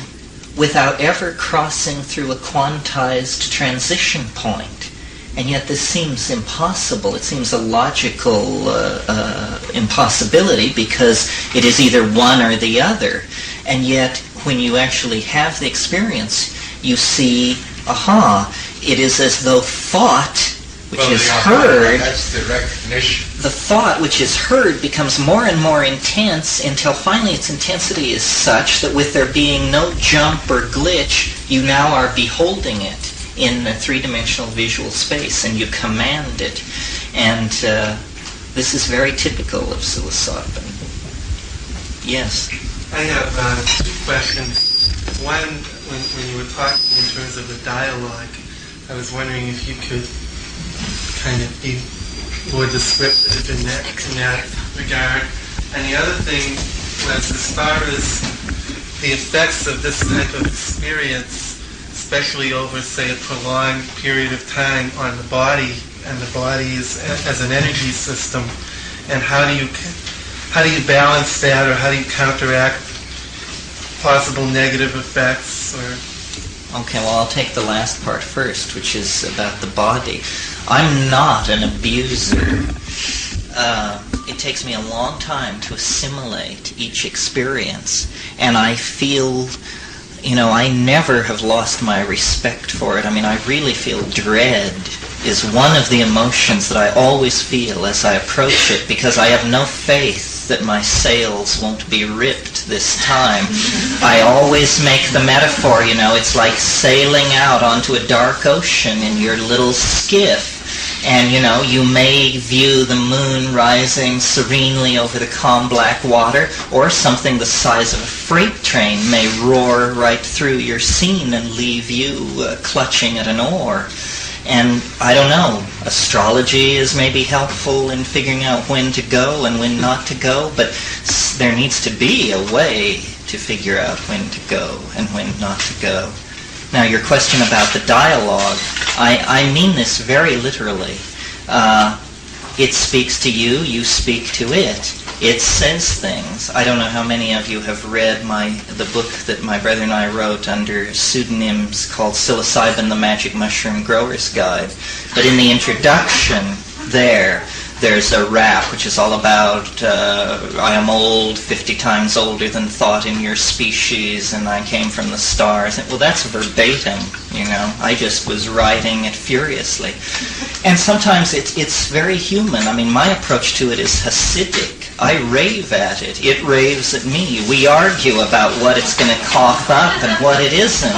without ever crossing through a quantized transition point. And yet this seems impossible. It seems a logical impossibility because it is either one or the other. And yet when you actually have the experience, you see, it is as though thought, which is heard, that's the recognition. The thought which is heard becomes more and more intense until finally its intensity is such that with there being no jump or glitch, you now are beholding it in a three-dimensional visual space, and you command it. And this is very typical of psilocybin. Yes? I have two questions. One, when you were talking in terms of the dialogue, I was wondering if you could kind of be more descriptive in that regard. And the other thing was, as far as the effects of this type of experience, especially over, say, a prolonged period of time on the body, and the body is as an energy system, and how do you balance that, or how do you counteract possible negative effects? Okay, well, I'll take the last part first, which is about the body. I'm not an abuser. It takes me a long time to assimilate each experience, and I feel, I never have lost my respect for it. I mean, I really feel dread is one of the emotions that I always feel as I approach it, because I have no faith that my sails won't be ripped this time. I always make the metaphor, it's like sailing out onto a dark ocean in your little skiff. And, you may view the moon rising serenely over the calm black water, or something the size of a freight train may roar right through your scene and leave you clutching at an oar. And I don't know, astrology is maybe helpful in figuring out when to go and when not to go, but there needs to be a way to figure out when to go and when not to go. Now, your question about the dialogue, I mean this very literally. It speaks to you, you speak to it. It says things. I don't know how many of you have read the book that my brother and I wrote under pseudonyms called Psilocybin, the Magic Mushroom Grower's Guide. But in the introduction there's a rap which is all about I am old, 50 times older than thought in your species, and I came from the stars. Well, that's verbatim, I just was writing it furiously. And sometimes it's very human. I mean, my approach to it is Hasidic. I rave at it. It raves at me. We argue about what it's going to cough up and what it isn't.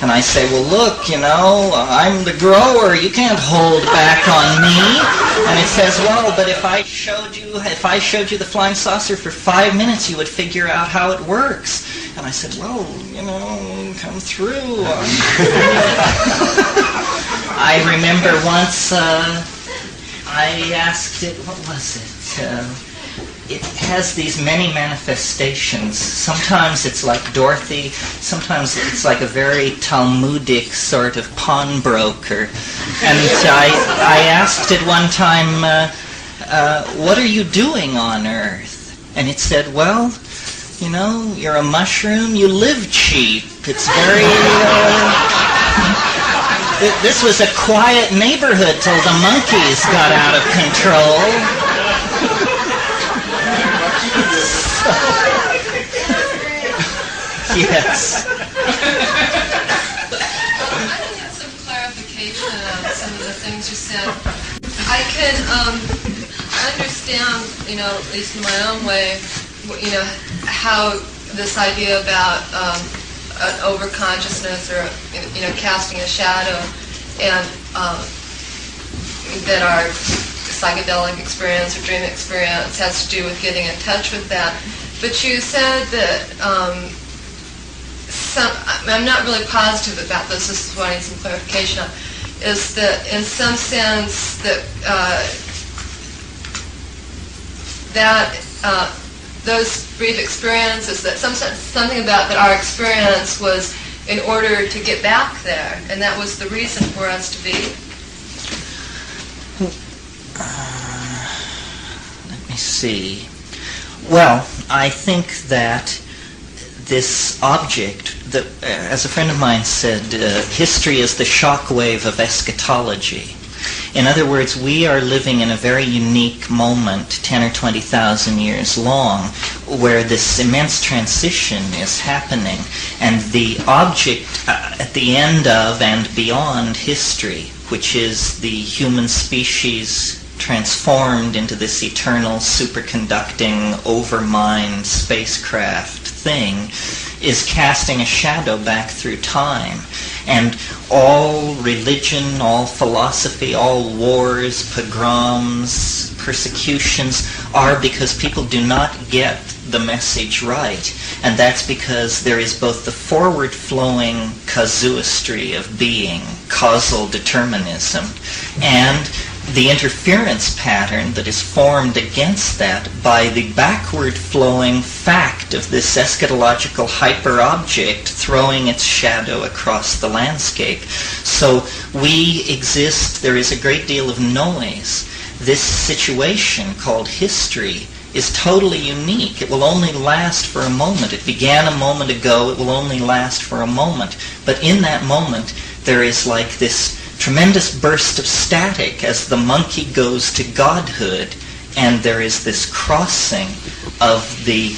And I say, well, look, I'm the grower. You can't hold back on me. And it says, well, but if I showed you the flying saucer for 5 minutes, you would figure out how it works. And I said, well, come through. I remember once I asked it, what was it? It has these many manifestations. Sometimes it's like Dorothy, sometimes it's like a very Talmudic sort of pawnbroker. And I asked it one time, what are you doing on Earth? And it said, well, you're a mushroom, you live cheap. It's very... This was a quiet neighborhood till the monkeys got out of control. Yes. I need some clarification on some of the things you said. I can understand, at least in my own way, how this idea about an overconsciousness or, casting a shadow, and that our psychedelic experience or dream experience has to do with getting in touch with that. But you said that I'm not really positive about this. This is what I need some clarification on. Is that in some sense that those brief experiences, that something about that our experience was in order to get back there, and that was the reason for us to be? Let me see. Well, I think that this object, that, as a friend of mine said, history is the shockwave of eschatology. In other words, we are living in a very unique moment, 10 or 20,000 years long, where this immense transition is happening. And the object at the end of and beyond history, which is the human species transformed into this eternal superconducting overmind spacecraft thing, is casting a shadow back through time. And all religion, all philosophy, all wars, pogroms, persecutions are because people do not get the message right. And that's because there is both the forward-flowing casuistry of being, causal determinism, and the interference pattern that is formed against that by the backward-flowing fact of this eschatological hyper-object throwing its shadow across the landscape. So we exist, there is a great deal of noise. This situation called history is totally unique. It will only last for a moment. It began a moment ago, it will only last for a moment. But in that moment, there is like this tremendous burst of static as the monkey goes to godhood, and there is this crossing of the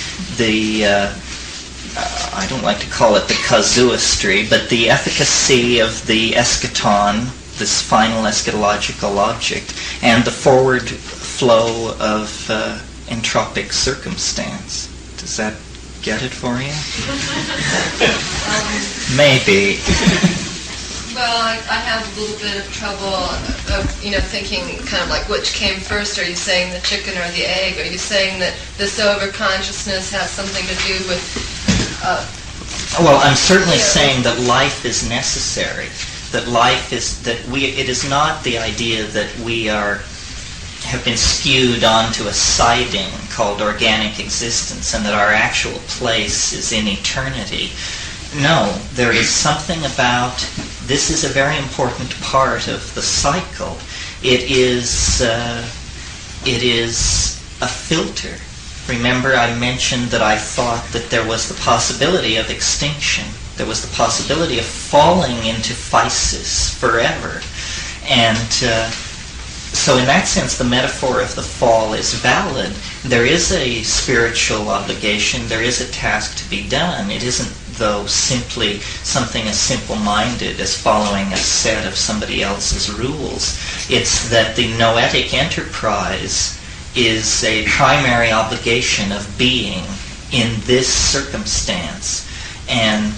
I don't like to call it the casuistry, but the efficacy of the eschaton, this final eschatological object, and the forward flow of entropic circumstance. Does that get it for you? Maybe. Well, I have a little bit of trouble of, thinking kind of like which came first. Are you saying the chicken or the egg? Are you saying that this over-consciousness has something to do with... well, I'm certainly saying that life is necessary. That life is... it is not the idea that we have been skewed onto a siding called organic existence and that our actual place is in eternity. No, there is something about... This is a very important part of the cycle. It is a filter. Remember, I mentioned that I thought that there was the possibility of extinction. There was the possibility of falling into physis forever. And so in that sense, the metaphor of the fall is valid. There is a spiritual obligation. There is a task to be done. It isn't, though, simply something as simple-minded as following a set of somebody else's rules. It's that the noetic enterprise is a primary obligation of being in this circumstance. And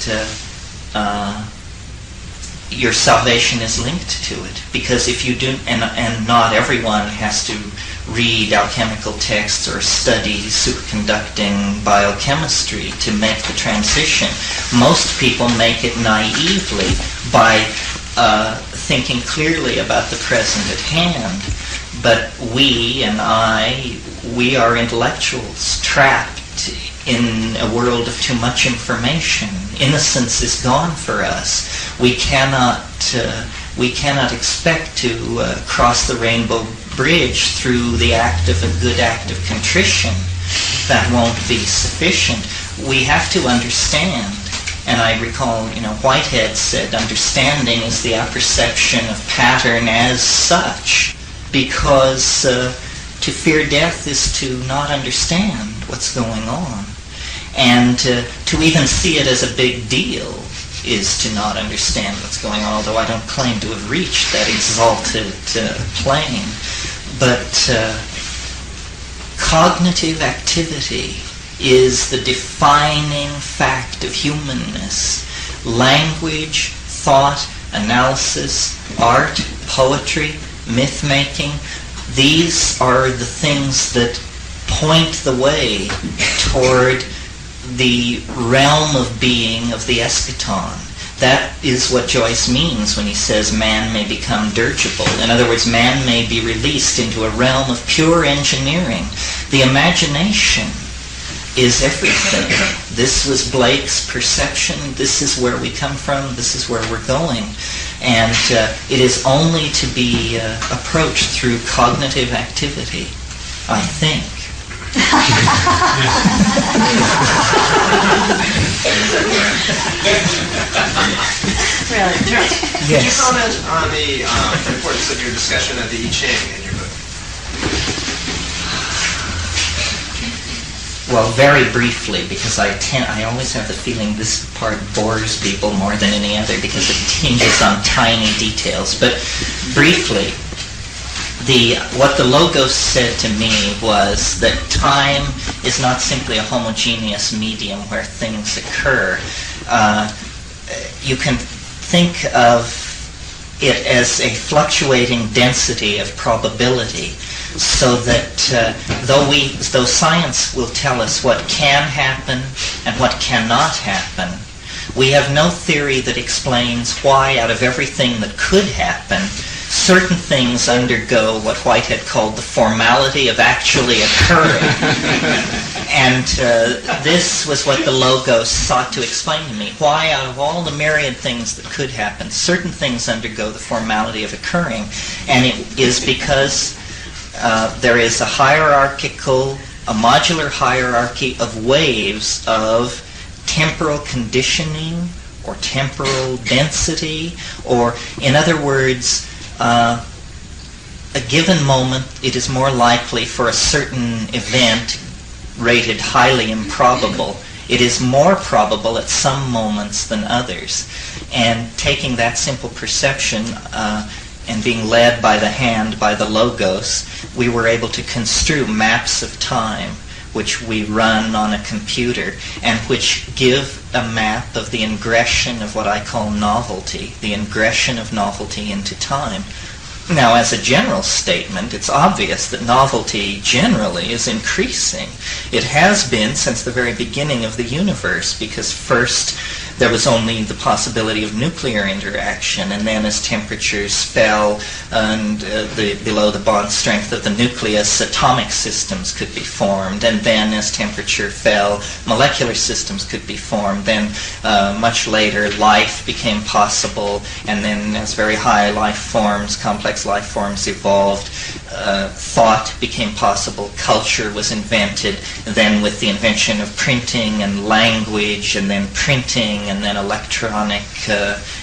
your salvation is linked to it. Because if you do, and not everyone has to read alchemical texts or study superconducting biochemistry to make the transition. Most people make it naively by thinking clearly about the present at hand. But we and we are intellectuals trapped in a world of too much information. Innocence is gone for us. We cannot expect to cross the rainbow bridge through the act of a good act of contrition. That won't be sufficient. We have to understand. And I recall, Whitehead said, understanding is the apperception of pattern as such, because to fear death is to not understand what's going on. And to even see it as a big deal is to not understand what's going on, although I don't claim to have reached that exalted plane. But cognitive activity is the defining fact of humanness. Language, thought, analysis, art, poetry, myth-making, these are the things that point the way toward the realm of being of the eschaton. That is what Joyce means when he says man may become dirigible. In other words, man may be released into a realm of pure engineering. The imagination is everything. This was Blake's perception. This is where we come from. This is where we're going. And it is only to be approached through cognitive activity, I think. Really? Terence, Yes. could you comment on the importance of your discussion of the I Ching in your book? Well, very briefly, because I always have the feeling this part bores people more than any other because it hinges on tiny details. But briefly, what the Logos said to me was that time is not simply a homogeneous medium where things occur. You can think of it as a fluctuating density of probability, so that though science will tell us what can happen and what cannot happen, we have no theory that explains why out of everything that could happen, certain things undergo what Whitehead called the formality of actually occurring. And this was what the Logos sought to explain to me. Why out of all the myriad things that could happen, certain things undergo the formality of occurring. And it is because there is a modular hierarchy of waves of temporal conditioning or temporal density, or in other words, a given moment, it is more likely for a certain event rated highly improbable. It is more probable at some moments than others. And taking that simple perception and being led by the hand, by the Logos, we were able to construe maps of time which we run on a computer and which give a map of the ingression of what I call novelty, the ingression of novelty into time. Now, as a general statement, it's obvious that novelty generally is increasing. It has been since the very beginning of the universe, because first there was only the possibility of nuclear interaction, and then as temperatures fell and below the bond strength of the nucleus, atomic systems could be formed, and then as temperature fell, molecular systems could be formed. Then much later, life became possible, and then as very high life forms, complex life forms evolved, thought became possible, culture was invented, then with the invention of printing and language, and then printing, and then electronic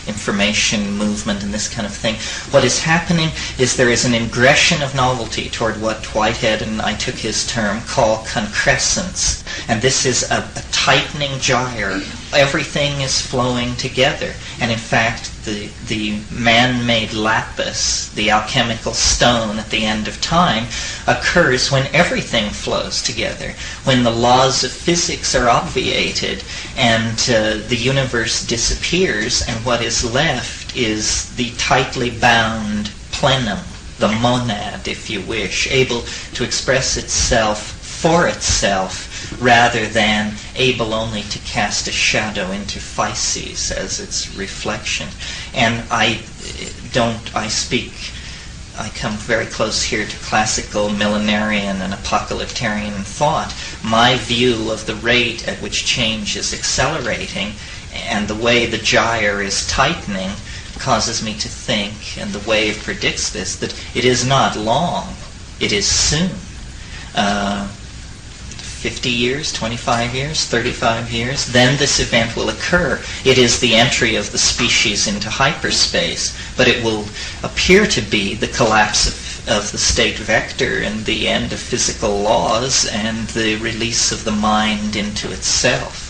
information movement and this kind of thing. What is happening is there is an ingression of novelty toward what Whitehead, and I took his term, call concrescence. And this is a tightening gyre. Everything is flowing together. And in fact, the man-made lapis, the alchemical stone at the end of time, occurs when everything flows together, when the laws of physics are obviated and the universe disappears, and what is left is the tightly bound plenum, the monad, if you wish, able to express itself for itself rather than able only to cast a shadow into physis as its reflection. And I come very close here to classical millenarian and apocalyptarian thought. My view of the rate at which change is accelerating and the way the gyre is tightening causes me to think, and the wave predicts this, that it is not long, it is soon. 50 years, 25 years, 35 years, then this event will occur. It is the entry of the species into hyperspace, but it will appear to be the collapse of the state vector and the end of physical laws and the release of the mind into itself.